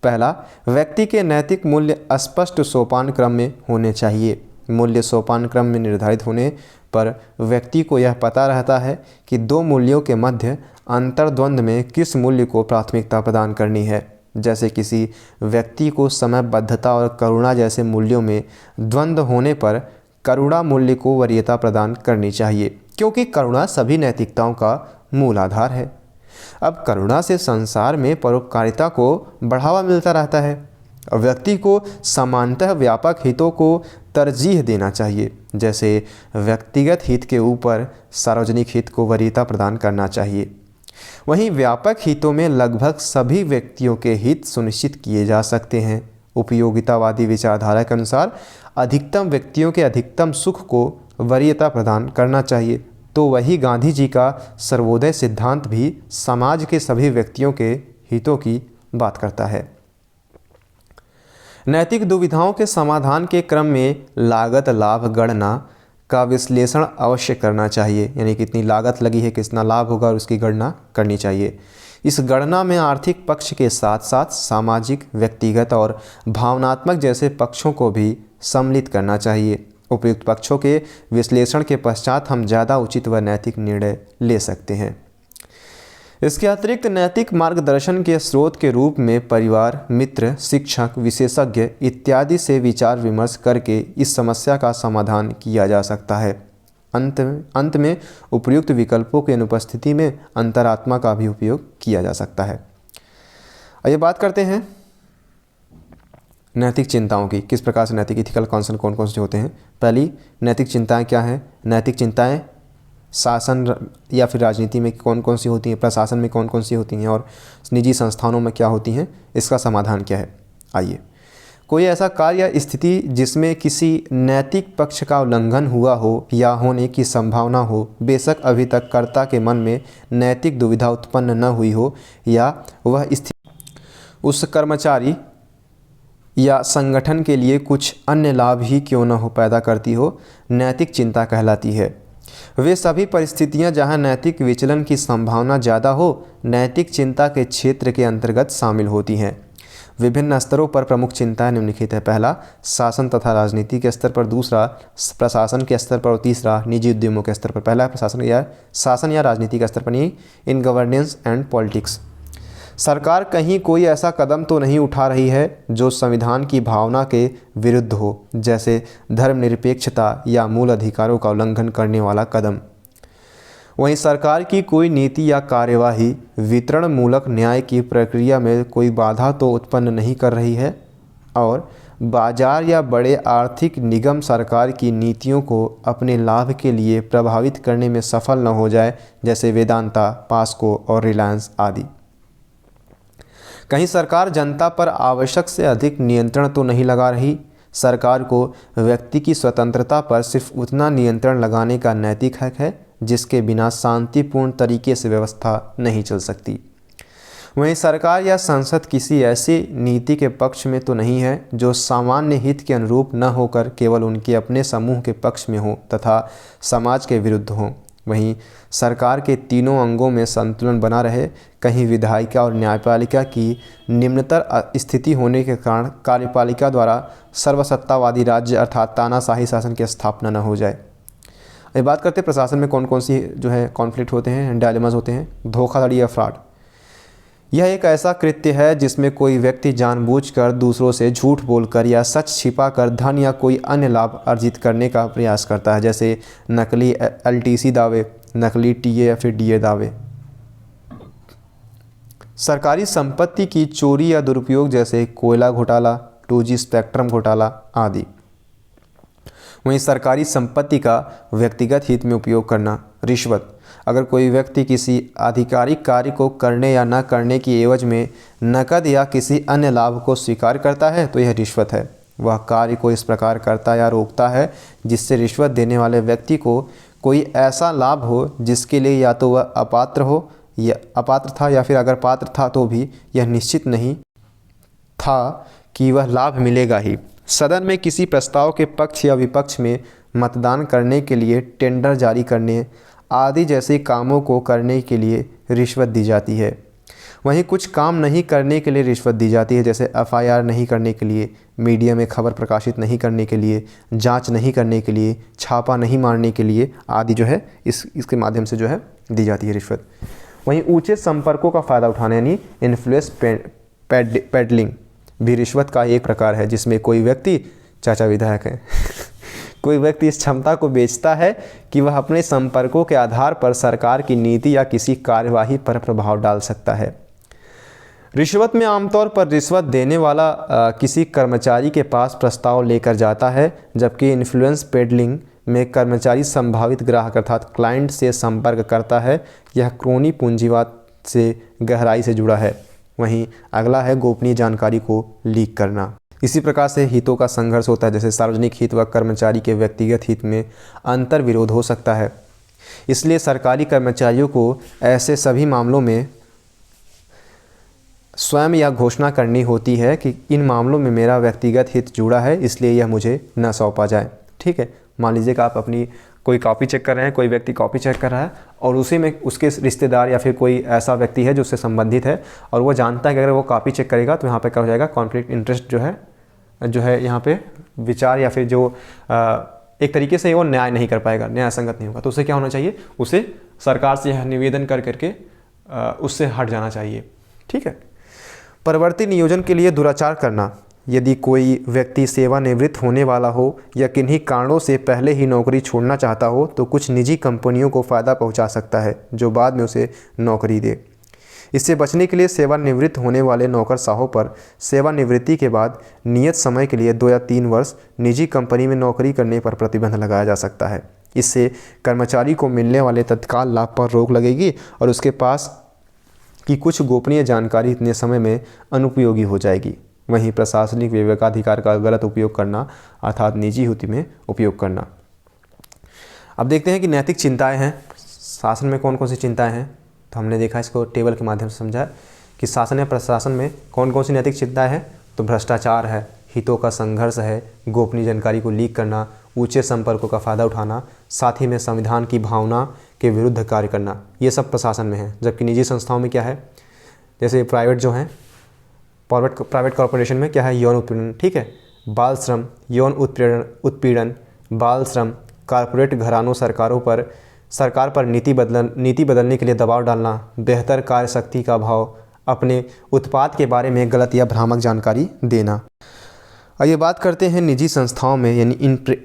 पहला, व्यक्ति के नैतिक मूल्य स्पष्ट सोपान क्रम में होने चाहिए। मूल्य सोपान क्रम में निर्धारित होने पर व्यक्ति को यह पता रहता है कि दो मूल्यों के मध्य अंतर्द्वंद में किस मूल्य को प्राथमिकता प्रदान करनी है। जैसे किसी व्यक्ति को समयबद्धता और करुणा जैसे मूल्यों में द्वंद्व होने पर करुणा मूल्य को वरीयता प्रदान करनी चाहिए, क्योंकि करुणा सभी नैतिकताओं का मूल आधार है। अब करुणा से संसार में परोपकारिता को बढ़ावा मिलता रहता है और व्यक्ति को समानतः व्यापक हितों को तरजीह देना चाहिए। जैसे व्यक्तिगत हित के ऊपर सार्वजनिक हित को वरीयता प्रदान करना चाहिए। वहीं व्यापक हितों में लगभग सभी व्यक्तियों के हित सुनिश्चित किए जा सकते हैं। उपयोगितावादी विचारधारा के अनुसार अधिकतम व्यक्तियों के अधिकतम सुख को वरीयता प्रदान करना चाहिए, तो वही गांधी जी का सर्वोदय सिद्धांत भी समाज के सभी व्यक्तियों के हितों की बात करता है। नैतिक दुविधाओं के समाधान के क्रम में लागत लाभ गणना का विश्लेषण अवश्य करना चाहिए, यानी कितनी लागत लगी है, कितना लाभ होगा और उसकी गणना करनी चाहिए। इस गणना में आर्थिक पक्ष के साथ साथ सामाजिक, व्यक्तिगत और भावनात्मक जैसे पक्षों को भी सम्मिलित करना चाहिए। उपयुक्त पक्षों के विश्लेषण के पश्चात हम ज़्यादा उचित व नैतिक निर्णय ले सकते हैं। इसके अतिरिक्त नैतिक मार्गदर्शन के स्रोत के रूप में परिवार, मित्र, शिक्षक, विशेषज्ञ इत्यादि से विचार विमर्श करके इस समस्या का समाधान किया जा सकता है। अंत में उपयुक्त विकल्पों की अनुपस्थिति में अंतरात्मा का भी उपयोग किया जा सकता है। आइए बात करते हैं नैतिक चिंताओं की। किस प्रकार से नैतिक इथिकल कॉन्सर्न कौन कौन से होते हैं। पहली, नैतिक चिंताएं क्या हैं? नैतिक चिंताएं शासन या फिर राजनीति में कौन कौन सी होती हैं, प्रशासन में कौन कौन सी होती हैं और निजी संस्थानों में क्या होती हैं, इसका समाधान क्या है। आइए, कोई ऐसा कार्य या स्थिति जिसमें किसी नैतिक पक्ष का उल्लंघन हुआ हो या होने की संभावना हो, बेशक अभी तक कर्ता के मन में नैतिक दुविधा उत्पन्न न हुई हो या वह स्थिति उस कर्मचारी या संगठन के लिए कुछ अन्य लाभ ही क्यों न हो पैदा करती हो, नैतिक चिंता कहलाती है। वे सभी परिस्थितियां जहां नैतिक विचलन की संभावना ज़्यादा हो, नैतिक चिंता के क्षेत्र के अंतर्गत शामिल होती हैं। विभिन्न स्तरों पर प्रमुख चिंताएं निम्नलिखित है। पहला, शासन तथा राजनीति के स्तर पर, दूसरा प्रशासन के स्तर पर और तीसरा निजी उद्यमों के स्तर पर। पहला शासन या राजनीति के स्तर पर, नहीं इन गवर्नेंस एंड पॉलिटिक्स। सरकार कहीं कोई ऐसा कदम तो नहीं उठा रही है जो संविधान की भावना के विरुद्ध हो, जैसे धर्मनिरपेक्षता या मूल अधिकारों का उल्लंघन करने वाला कदम। वहीं सरकार की कोई नीति या कार्यवाही वितरण मूलक न्याय की प्रक्रिया में कोई बाधा तो उत्पन्न नहीं कर रही है, और बाजार या बड़े आर्थिक निगम सरकार की नीतियों को अपने लाभ के लिए प्रभावित करने में सफल न हो जाए, जैसे वेदांता, पास्को और रिलायंस आदि। कहीं सरकार जनता पर आवश्यक से अधिक नियंत्रण तो नहीं लगा रही। सरकार को व्यक्ति की स्वतंत्रता पर सिर्फ उतना नियंत्रण लगाने का नैतिक हक है जिसके बिना शांतिपूर्ण तरीके से व्यवस्था नहीं चल सकती। वहीं सरकार या संसद किसी ऐसी नीति के पक्ष में तो नहीं है जो सामान्य हित के अनुरूप न होकर केवल उनके अपने समूह के पक्ष में हो तथा समाज के विरुद्ध हो। वहीं सरकार के तीनों अंगों में संतुलन बना रहे। कहीं विधायिका और न्यायपालिका की निम्नतर स्थिति होने के कारण कार्यपालिका द्वारा सर्वसत्तावादी राज्य अर्थात तानाशाही शासन की स्थापना न हो जाए। अब बात करते हैं प्रशासन में कौन कौन सी जो है कॉन्फ्लिक्ट होते हैं, डायलेमास होते हैं। धोखाधड़ी या फ्रॉड, यह एक ऐसा कृत्य है जिसमें कोई व्यक्ति जानबूझकर दूसरों से झूठ बोलकर या सच छिपाकर धन या कोई अन्य लाभ अर्जित करने का प्रयास करता है, जैसे नकली एलटीसी दावे, नकली टीए या फिर डीए दावे। सरकारी संपत्ति की चोरी या दुरुपयोग, जैसे कोयला घोटाला, 2G स्पेक्ट्रम घोटाला आदि। वहीं सरकारी संपत्ति का व्यक्तिगत हित में उपयोग करना। रिश्वत, अगर कोई व्यक्ति किसी आधिकारिक कार्य को करने या न करने की एवज में नकद या किसी अन्य लाभ को स्वीकार करता है तो यह रिश्वत है। वह कार्य को इस प्रकार करता या रोकता है जिससे रिश्वत देने वाले व्यक्ति को कोई ऐसा लाभ हो जिसके लिए या तो वह अपात्र था या फिर अगर पात्र था तो भी यह निश्चित नहीं था कि वह लाभ मिलेगा ही। सदन में किसी प्रस्ताव के पक्ष या विपक्ष में मतदान करने के लिए, टेंडर जारी करने आदि जैसे कामों को करने के लिए रिश्वत दी जाती है। वहीं कुछ काम नहीं करने के लिए रिश्वत दी जाती है, जैसे FIR नहीं करने के लिए, मीडिया में खबर प्रकाशित नहीं करने के लिए, जांच नहीं करने के लिए, छापा नहीं मारने के लिए आदि जो है इसके माध्यम से जो है दी जाती है रिश्वत। वहीं ऊंचे संपर्कों का फ़ायदा उठाना यानी इन्फ्लुएंस पेडलिंग भी रिश्वत का एक प्रकार है, जिसमें कोई व्यक्ति, चाचा विधायक हैं कोई व्यक्ति इस क्षमता को बेचता है कि वह अपने संपर्कों के आधार पर सरकार की नीति या किसी कार्यवाही पर प्रभाव डाल सकता है। रिश्वत में आमतौर पर रिश्वत देने वाला किसी कर्मचारी के पास प्रस्ताव लेकर जाता है, जबकि इन्फ्लुएंस पेडलिंग में कर्मचारी संभावित ग्राहक अर्थात क्लाइंट से संपर्क करता है। यह क्रोनी पूंजीवाद से गहराई से जुड़ा है। वहीं अगला है गोपनीय जानकारी को लीक करना। इसी प्रकार से हितों का संघर्ष होता है, जैसे सार्वजनिक हित व कर्मचारी के व्यक्तिगत हित में अंतर विरोध हो सकता है। इसलिए सरकारी कर्मचारियों को ऐसे सभी मामलों में स्वयं यह घोषणा करनी होती है कि इन मामलों में मेरा व्यक्तिगत हित जुड़ा है, इसलिए यह मुझे न सौंपा जाए। ठीक है, मान लीजिए कि आप अपनी कोई कॉपी चेक कर रहे हैं, कोई व्यक्ति कॉपी चेक कर रहा है और उसी में उसके रिश्तेदार या फिर कोई ऐसा व्यक्ति है जो उससे संबंधित है और वो जानता है कि अगर वो कॉपी चेक करेगा तो यहाँ पे क्या हो जाएगा, कॉन्फ्लिक्ट इंटरेस्ट जो है यहाँ पे विचार या फिर जो एक तरीके से वो न्याय नहीं कर पाएगा, न्याय संगत नहीं होगा। तो उसे क्या होना चाहिए, उसे सरकार से यह निवेदन कर करके उससे हट जाना चाहिए। ठीक है। परवर्ती नियोजन के लिए दुराचार करना, यदि कोई व्यक्ति सेवानिवृत्त होने वाला हो या किन्हीं कारणों से पहले ही नौकरी छोड़ना चाहता हो तो कुछ निजी कंपनियों को फ़ायदा पहुंचा सकता है जो बाद में उसे नौकरी दे। इससे बचने के लिए सेवानिवृत्त होने वाले नौकरशाहों पर सेवानिवृत्ति के बाद नियत समय के लिए 2 या 3 वर्ष निजी कंपनी में नौकरी करने पर प्रतिबंध लगाया जा सकता है। इससे कर्मचारी को मिलने वाले तत्काल लाभ पर रोक लगेगी और उसके पास की कुछ गोपनीय जानकारी इतने समय में अनुपयोगी हो जाएगी। वहीं प्रशासनिक विवेकाधिकार का गलत उपयोग करना अर्थात निजी हित में उपयोग करना। अब देखते हैं कि नैतिक चिंताएं हैं। शासन में कौन कौन सी चिंताएं हैं, तो हमने देखा इसको टेबल के माध्यम से समझा कि शासन या प्रशासन में कौन कौन सी नैतिक चिंताएं हैं। तो भ्रष्टाचार है, हितों का संघर्ष है, गोपनीय जानकारी को लीक करना, ऊंचे संपर्कों का फ़ायदा उठाना, साथ ही में संविधान की भावना के विरुद्ध कार्य करना, ये सब प्रशासन में है। जबकि निजी संस्थाओं में क्या है, जैसे प्राइवेट जो हैं, प्राइवेट कॉरपोरेशन में क्या है, यौन उत्पीड़न। ठीक है, बाल श्रम, यौन उत्पीड़न, बाल श्रम, कॉरपोरेट घरानों, सरकार पर नीति बदलने के लिए दबाव डालना, बेहतर कार्य शक्ति का अभाव अपने उत्पाद के बारे में गलत या भ्रामक जानकारी देना। आइए बात करते हैं निजी संस्थाओं में यानी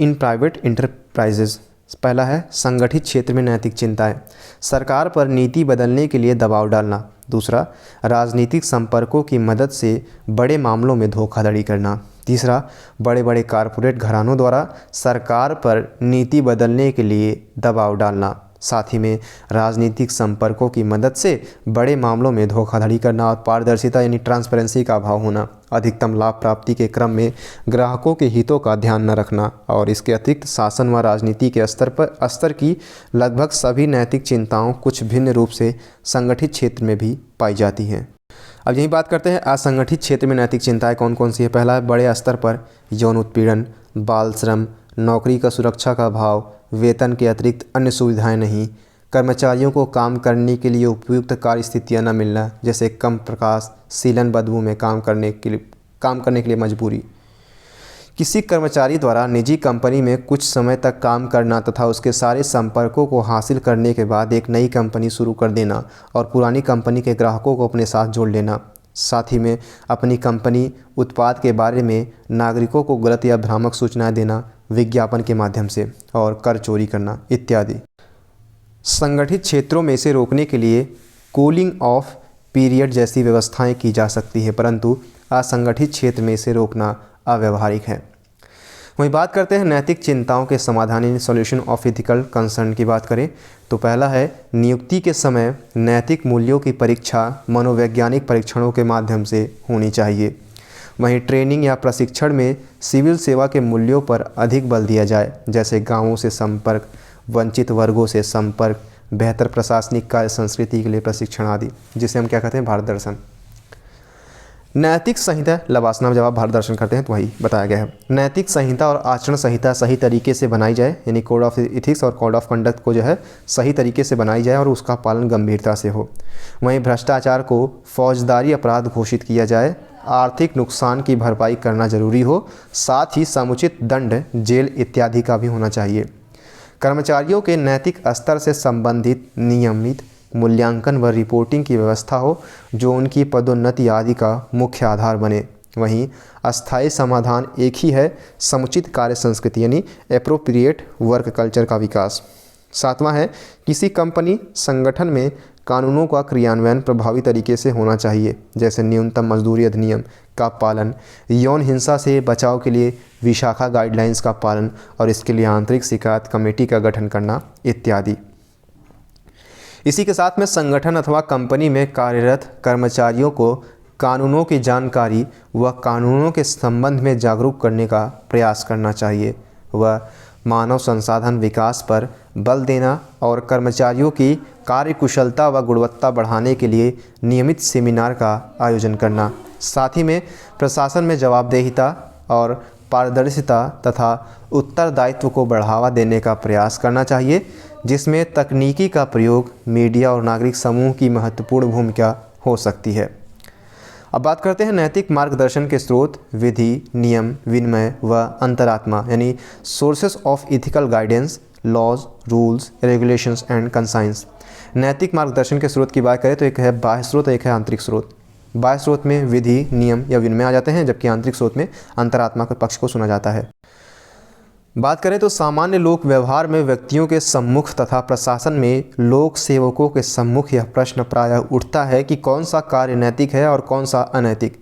इन प्राइवेट इंटरप्राइजेज। पहला है संगठित क्षेत्र में नैतिक चिंताएं, सरकार पर नीति बदलने के लिए दबाव डालना। दूसरा, राजनीतिक संपर्कों की मदद से बड़े मामलों में धोखाधड़ी करना। तीसरा, बड़े बड़े कारपोरेट घरानों द्वारा सरकार पर नीति बदलने के लिए दबाव डालना। साथ ही में राजनीतिक संपर्कों की मदद से बड़े मामलों में धोखाधड़ी करना और पारदर्शिता यानी ट्रांसपेरेंसी का अभाव होना। अधिकतम लाभ प्राप्ति के क्रम में ग्राहकों के हितों का ध्यान न रखना। और इसके अतिरिक्त शासन व राजनीति के स्तर की लगभग सभी नैतिक चिंताओं कुछ भिन्न रूप से संगठित क्षेत्र में भी पाई जाती हैं। अब यही बात करते हैं असंगठित क्षेत्र में नैतिक चिंताएं कौन कौन सी है। पहला है बड़े स्तर पर यौन उत्पीड़न, बाल श्रम, नौकरी का सुरक्षा का अभाव, वेतन के अतिरिक्त अन्य सुविधाएं नहीं, कर्मचारियों को काम करने के लिए उपयुक्त कार्य स्थितियाँ न मिलना, जैसे कम प्रकाश, सीलन बदबू में काम करने के लिए मजबूरी, किसी कर्मचारी द्वारा निजी कंपनी में कुछ समय तक काम करना तथा उसके सारे संपर्कों को हासिल करने के बाद एक नई कंपनी शुरू कर देना और पुरानी कंपनी के ग्राहकों को अपने साथ जोड़ लेना। साथ ही में अपनी कंपनी उत्पाद के बारे में नागरिकों को गलत या भ्रामक सूचनाएं देना विज्ञापन के माध्यम से और कर चोरी करना इत्यादि। संगठित क्षेत्रों में इसे रोकने के लिए कूलिंग ऑफ पीरियड जैसी व्यवस्थाएं की जा सकती है, परंतु असंगठित क्षेत्र में इसे रोकना अव्यावहारिक है। वहीं बात करते हैं नैतिक चिंताओं के समाधान यानी सॉल्यूशन ऑफ एथिकल कंसर्न की बात करें तो पहला है नियुक्ति के समय नैतिक मूल्यों की परीक्षा मनोवैज्ञानिक परीक्षणों के माध्यम से होनी चाहिए। वहीं ट्रेनिंग या प्रशिक्षण में सिविल सेवा के मूल्यों पर अधिक बल दिया जाए, जैसे गांवों से संपर्क, वंचित वर्गों से संपर्क, बेहतर प्रशासनिक कार्य संस्कृति के लिए प्रशिक्षण आदि, जिसे हम क्या कहते हैं भारत दर्शन। नैतिक संहिता लवासना में जब आप भारत दर्शन करते हैं तो वही बताया गया है। नैतिक संहिता और आचरण संहिता सही तरीके से बनाई जाए, यानी कोड ऑफ इथिक्स और कोड ऑफ कंडक्ट को जो है सही तरीके से बनाई जाए और उसका पालन गंभीरता से हो। वहीं भ्रष्टाचार को फौजदारी अपराध घोषित किया जाए, आर्थिक नुकसान की भरपाई करना जरूरी हो, साथ ही समुचित दंड, जेल इत्यादि का भी होना चाहिए। कर्मचारियों के नैतिक स्तर से संबंधित नियमित मूल्यांकन व रिपोर्टिंग की व्यवस्था हो, जो उनकी पदोन्नति आदि का मुख्य आधार बने। वहीं अस्थायी समाधान एक ही है, समुचित कार्य संस्कृति यानी एप्रोप्रिएट वर्क कल्चर का विकास। सातवां है किसी कंपनी संगठन में कानूनों का क्रियान्वयन प्रभावी तरीके से होना चाहिए, जैसे न्यूनतम मजदूरी अधिनियम का पालन, यौन हिंसा से बचाव के लिए विशाखा गाइडलाइंस का पालन और इसके लिए आंतरिक शिकायत कमेटी का गठन करना इत्यादि। इसी के साथ में संगठन अथवा कंपनी में कार्यरत कर्मचारियों को कानूनों की जानकारी व कानूनों के संबंध में जागरूक करने का प्रयास करना चाहिए। वह मानव संसाधन विकास पर बल देना और कर्मचारियों की कार्यकुशलता व गुणवत्ता बढ़ाने के लिए नियमित सेमिनार का आयोजन करना। साथ ही में प्रशासन में जवाबदेहिता और पारदर्शिता तथा उत्तरदायित्व को बढ़ावा देने का प्रयास करना चाहिए, जिसमें तकनीकी का प्रयोग, मीडिया और नागरिक समूह की महत्वपूर्ण भूमिका हो सकती है। अब बात करते हैं नैतिक मार्गदर्शन के स्रोत, विधि, नियम, विनिमय व अंतरात्मा यानी sources of ethical guidance, laws, rules, regulations and conscience. नैतिक मार्गदर्शन के स्रोत की बात करें तो एक है बाह्य स्रोत, एक है आंतरिक स्रोत। बाह्य स्रोत में विधि, नियम या विनिमय आ जाते हैं, जबकि आंतरिक स्रोत में अंतरात्मा के पक्ष को सुना जाता है। बात करें तो सामान्य लोक व्यवहार में व्यक्तियों के सम्मुख तथा प्रशासन में लोक सेवकों के सम्मुख यह प्रश्न प्रायः उठता है कि कौन सा कार्य नैतिक है और कौन सा अनैतिक।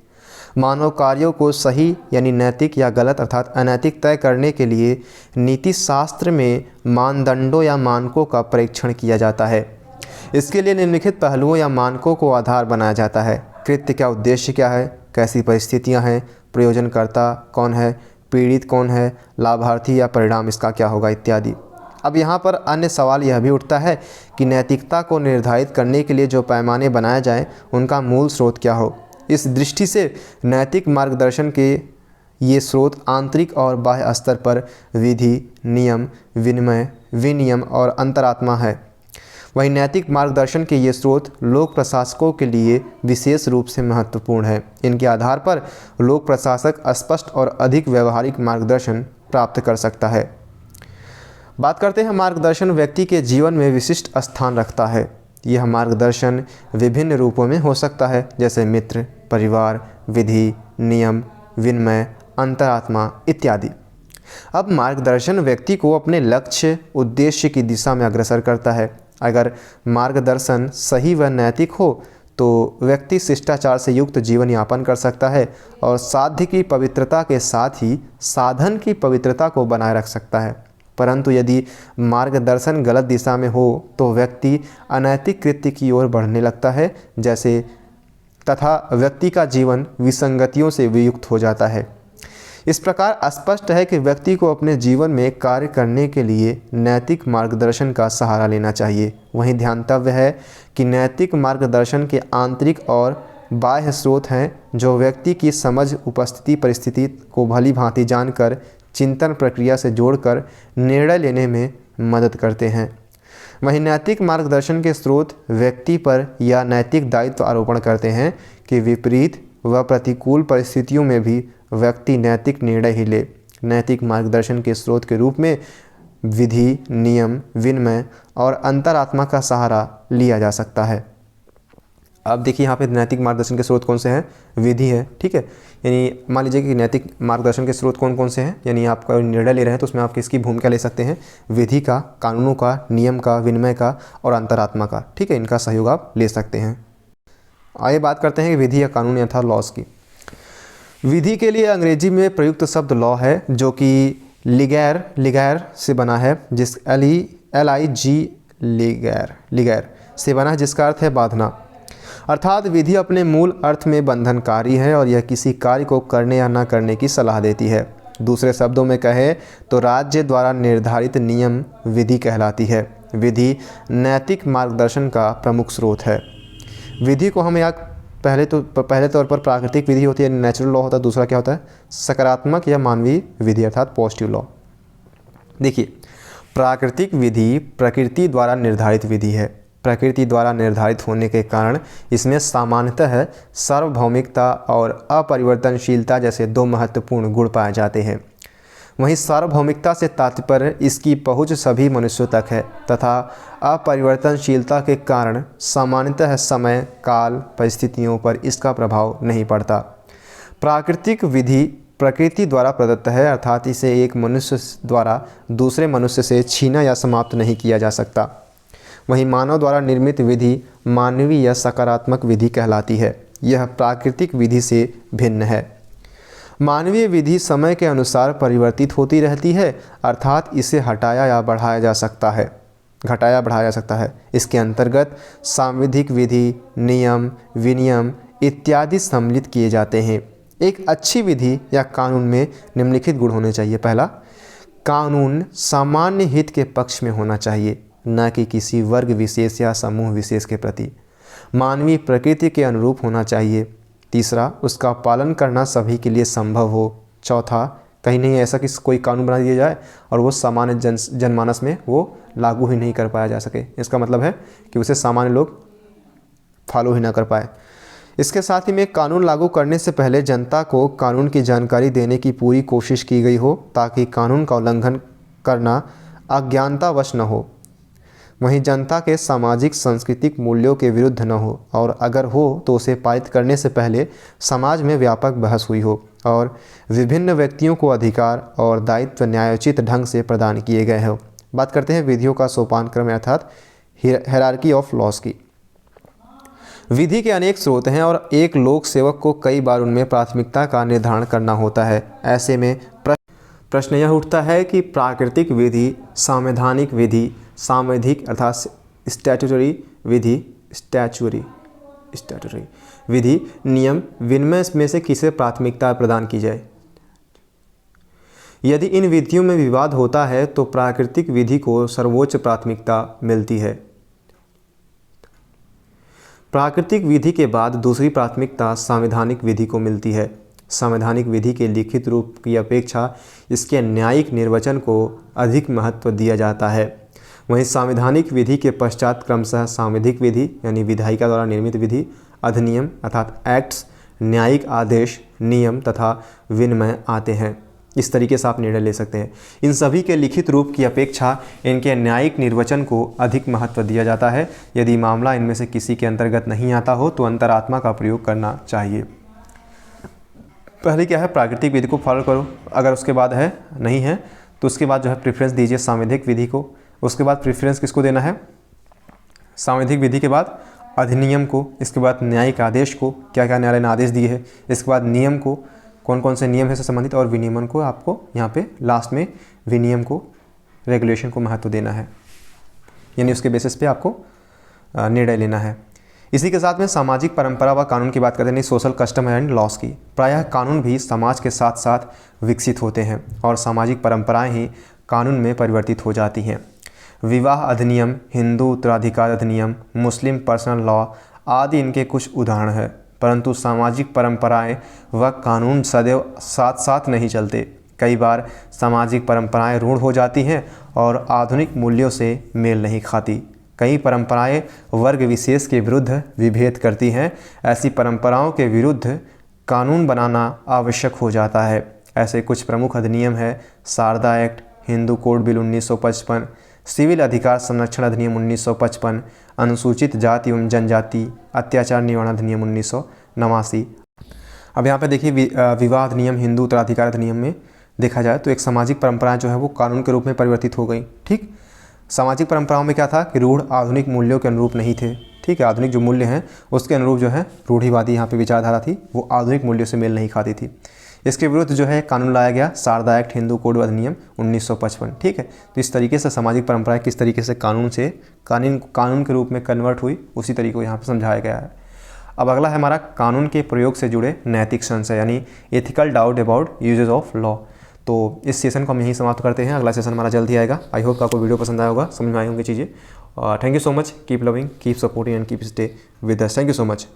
मानव कार्यों को सही यानी नैतिक या गलत अर्थात अनैतिक तय करने के लिए नीति शास्त्र में मानदंडों या मानकों का परीक्षण किया जाता है। इसके लिए निम्नलिखित पहलुओं या मानकों को आधार बनाया जाता है। कृत्य का उद्देश्य क्या है, कैसी परिस्थितियाँ हैं, प्रयोजनकर्ता कौन है, पीड़ित कौन है, लाभार्थी या परिणाम इसका क्या होगा इत्यादि। अब यहाँ पर अन्य सवाल यह भी उठता है कि नैतिकता को निर्धारित करने के लिए जो पैमाने बनाए जाएं उनका मूल स्रोत क्या हो। इस दृष्टि से नैतिक मार्गदर्शन के ये स्रोत आंतरिक और बाह्य स्तर पर विधि, नियम, विनिमय, विनियम और अंतरात्मा है। वहीं नैतिक मार्गदर्शन के ये स्रोत लोक प्रशासकों के लिए विशेष रूप से महत्वपूर्ण है। इनके आधार पर लोक प्रशासक स्पष्ट और अधिक व्यवहारिक मार्गदर्शन प्राप्त कर सकता है। बात करते हैं मार्गदर्शन व्यक्ति के जीवन में विशिष्ट स्थान रखता है। यह मार्गदर्शन विभिन्न रूपों में हो सकता है, जैसे मित्र, परिवार, विधि, नियम, विनमय, अंतरात्मा इत्यादि। अब मार्गदर्शन व्यक्ति को अपने लक्ष्य, उद्देश्य की दिशा में अग्रसर करता है। अगर मार्गदर्शन सही व नैतिक हो तो व्यक्ति शिष्टाचार से युक्त जीवन यापन कर सकता है और साध्य की पवित्रता के साथ ही साधन की पवित्रता को बनाए रख सकता है। परंतु यदि मार्गदर्शन गलत दिशा में हो तो व्यक्ति अनैतिक कृत्य की ओर बढ़ने लगता है, जैसे तथा व्यक्ति का जीवन विसंगतियों से वियुक्त हो जाता है। इस प्रकार स्पष्ट है कि व्यक्ति को अपने जीवन में कार्य करने के लिए नैतिक मार्गदर्शन का सहारा लेना चाहिए। वहीं ध्यातव्य है कि नैतिक मार्गदर्शन के आंतरिक और बाह्य स्रोत हैं जो व्यक्ति की समझ, उपस्थिति, परिस्थिति को भली भांति जानकर चिंतन प्रक्रिया से जोड़कर निर्णय लेने में मदद करते हैं। वहीं नैतिक मार्गदर्शन के स्रोत व्यक्ति पर यह नैतिक दायित्व आरोपण करते हैं कि विपरीत व प्रतिकूल परिस्थितियों में भी व्यक्ति नैतिक निर्णय ही ले। नैतिक मार्गदर्शन के स्रोत के रूप में विधि, नियम, विनमय और अंतरात्मा का सहारा लिया जा सकता है। अब देखिए यहाँ पे नैतिक मार्गदर्शन के स्रोत कौन से हैं? विधि है, ठीक है। यानी मान लीजिए कि नैतिक मार्गदर्शन के स्रोत कौन कौन से हैं, यानी आप कोई निर्णय ले रहे हैं तो उसमें आप किसकी भूमिका ले सकते हैं? विधि का, कानूनों का, नियम का, विनमय का और अंतरात्मा का, ठीक है। इनका सहयोग आप ले सकते हैं। आइए बात करते हैं कि विधि या कानून यथा लॉज की। विधि के लिए अंग्रेजी में प्रयुक्त शब्द लॉ है, जो कि लिगैर से बना है, जिस LIG लिगैर से बना है, जिसका अर्थ है बांधना। अर्थात विधि अपने मूल अर्थ में बंधनकारी है और यह किसी कार्य को करने या न करने की सलाह देती है। दूसरे शब्दों में कहे तो राज्य द्वारा निर्धारित नियम विधि कहलाती है। विधि नैतिक मार्गदर्शन का प्रमुख स्रोत है। विधि को हम यहाँ पहले तौर पर प्राकृतिक विधि होती है, नेचुरल लॉ होता है। दूसरा क्या होता है? सकारात्मक या मानवीय विधि अर्थात पॉजिटिव लॉ। देखिए, प्राकृतिक विधि प्रकृति द्वारा निर्धारित विधि है। प्रकृति द्वारा निर्धारित होने के कारण इसमें सामान्यतः सार्वभौमिकता और अपरिवर्तनशीलता जैसे दो महत्वपूर्ण गुण पाए जाते हैं। वहीं सार्वभौमिकता से तात्पर्य इसकी पहुंच सभी मनुष्यों तक है तथा अपरिवर्तनशीलता के कारण सामान्यतः समय, काल, परिस्थितियों पर इसका प्रभाव नहीं पड़ता। प्राकृतिक विधि प्रकृति द्वारा प्रदत्त है, अर्थात इसे एक मनुष्य द्वारा दूसरे मनुष्य से छीना या समाप्त नहीं किया जा सकता। वहीं मानव द्वारा निर्मित विधि मानवीय या सकारात्मक विधि कहलाती है। यह प्राकृतिक विधि से भिन्न है। मानवीय विधि समय के अनुसार परिवर्तित होती रहती है, अर्थात इसे घटाया या बढ़ाया जा सकता है। इसके अंतर्गत सांविधिक विधि, नियम, विनियम इत्यादि सम्मिलित किए जाते हैं। एक अच्छी विधि या कानून में निम्नलिखित गुण होने चाहिए। पहला, कानून सामान्य हित के पक्ष में होना चाहिए, न कि किसी वर्ग विशेष या समूह विशेष के प्रति। मानवीय प्रकृति के अनुरूप होना चाहिए। तीसरा, उसका पालन करना सभी के लिए संभव हो। चौथा, कहीं नहीं ऐसा कि कोई कानून बना दिया जाए और वो सामान्य जनमानस में वो लागू ही नहीं कर पाया जा सके। इसका मतलब है कि उसे सामान्य लोग फॉलो ही ना कर पाए। इसके साथ ही में कानून लागू करने से पहले जनता को कानून की जानकारी देने की पूरी कोशिश की गई हो, ताकि कानून का उल्लंघन करना अज्ञानतावश न हो। वहीं जनता के सामाजिक सांस्कृतिक मूल्यों के विरुद्ध न हो, और अगर हो तो उसे पारित करने से पहले समाज में व्यापक बहस हुई हो और विभिन्न व्यक्तियों को अधिकार और दायित्व न्यायोचित ढंग से प्रदान किए गए हो। बात करते हैं विधियों का सोपान क्रम अर्थात हायरार्की ऑफ लॉज की। विधि के अनेक स्रोत हैं और एक लोक सेवक को कई बार उनमें प्राथमिकता का निर्धारण करना होता है। ऐसे में प्रश्न यह उठता है कि प्राकृतिक विधि, संवैधानिक विधि, सांविधिक अर्थात स्टैट्यूटरी विधि, नियम, विनमय में से किसे प्राथमिकता प्रदान की जाए। यदि इन विधियों में विवाद होता है तो प्राकृतिक विधि को सर्वोच्च प्राथमिकता मिलती है। प्राकृतिक विधि के बाद दूसरी प्राथमिकता संवैधानिक विधि को मिलती है। संवैधानिक विधि के लिखित रूप की अपेक्षा इसके न्यायिक निर्वचन को अधिक महत्व दिया जाता है। वहीं संवैधानिक विधि के पश्चात क्रमशः सांविधिक विधि यानी विधायिका द्वारा निर्मित विधि, अधिनियम अर्थात एक्ट्स, न्यायिक आदेश, नियम तथा विनमय आते हैं। इस तरीके से आप निर्णय ले सकते हैं। इन सभी के लिखित रूप की अपेक्षा इनके न्यायिक निर्वचन को अधिक महत्व दिया जाता है। यदि मामला इनमें से किसी के अंतर्गत नहीं आता हो तो अंतरात्मा का प्रयोग करना चाहिए। पहले क्या है, प्राकृतिक विधि को फॉलो करो, अगर उसके बाद है नहीं है तो उसके बाद जो है प्रेफरेंस दीजिए सांविधिक विधि को। उसके बाद प्रेफरेंस किसको देना है, सांविधिक विधि के बाद अधिनियम को, इसके बाद न्यायिक आदेश को, क्या क्या न्यायालय ने आदेश दिए हैं, इसके बाद नियम को, कौन कौन से नियम है से संबंधित, और विनियमन को आपको यहाँ पे लास्ट में विनियम को, रेगुलेशन को महत्व देना है, यानी उसके बेसिस पे आपको निर्णय लेना है। इसी के साथ में सामाजिक परंपरा व कानून की बात करते हैं, सोशल कस्टम एंड लॉस की। प्रायः कानून भी समाज के साथ साथ विकसित होते हैं और सामाजिक परंपराएं ही कानून में परिवर्तित हो जाती हैं। विवाह अधिनियम, हिंदू उत्तराधिकार अधिनियम, मुस्लिम पर्सनल लॉ आदि इनके कुछ उदाहरण हैं, परंतु सामाजिक परंपराएं व कानून सदैव साथ साथ नहीं चलते। कई बार सामाजिक परंपराएं रूढ़ हो जाती हैं और आधुनिक मूल्यों से मेल नहीं खाती। कई परंपराएं वर्ग विशेष के विरुद्ध विभेद करती हैं। ऐसी परंपराओं के विरुद्ध कानून बनाना आवश्यक हो जाता है। ऐसे कुछ प्रमुख अधिनियम है Sharda act, Hindu code bill 1955, civil अधिकार संरक्षण अधिनियम 1955, अनुसूचित जाति एवं जनजाति अत्याचार निवारण अधिनियम 1989। अब यहाँ पे देखिए विवाह अधिनियम, हिंदू उत्तराधिकार अधिनियम में देखा जाए तो एक सामाजिक परंपराएं जो है वो कानून के रूप में परिवर्तित हो गई। ठीक, सामाजिक परंपराओं में क्या था कि रूढ़ आधुनिक मूल्यों के अनुरूप नहीं थे। ठीक है, आधुनिक जो मूल्य हैं उसके अनुरूप जो है रूढ़िवादी यहाँ पे विचारधारा थी, वो आधुनिक मूल्यों से मेल नहीं खाती थी। इसके विरुद्ध जो है कानून लाया गया शारदा एक्ट, हिंदू कोड अधिनियम 1955। ठीक है, तो इस तरीके से सामाजिक परंपराएं किस तरीके से कानून से कानून के रूप में कन्वर्ट हुई, उसी तरीके को यहाँ पर समझाया गया है। अब अगला है हमारा कानून के प्रयोग से जुड़े नैतिक संशय, यानी ethical doubt about uses of law. तो इस सेशन को हम यहीं समाप्त करते हैं, अगला सेशन हमारा जल्द ही आएगा। आई होप आपको वीडियो पसंद आया होगा, समझ में आई होंगी चीज़ें। Thank you so much, keep loving, keep supporting and keep stay with us. Thank you so much.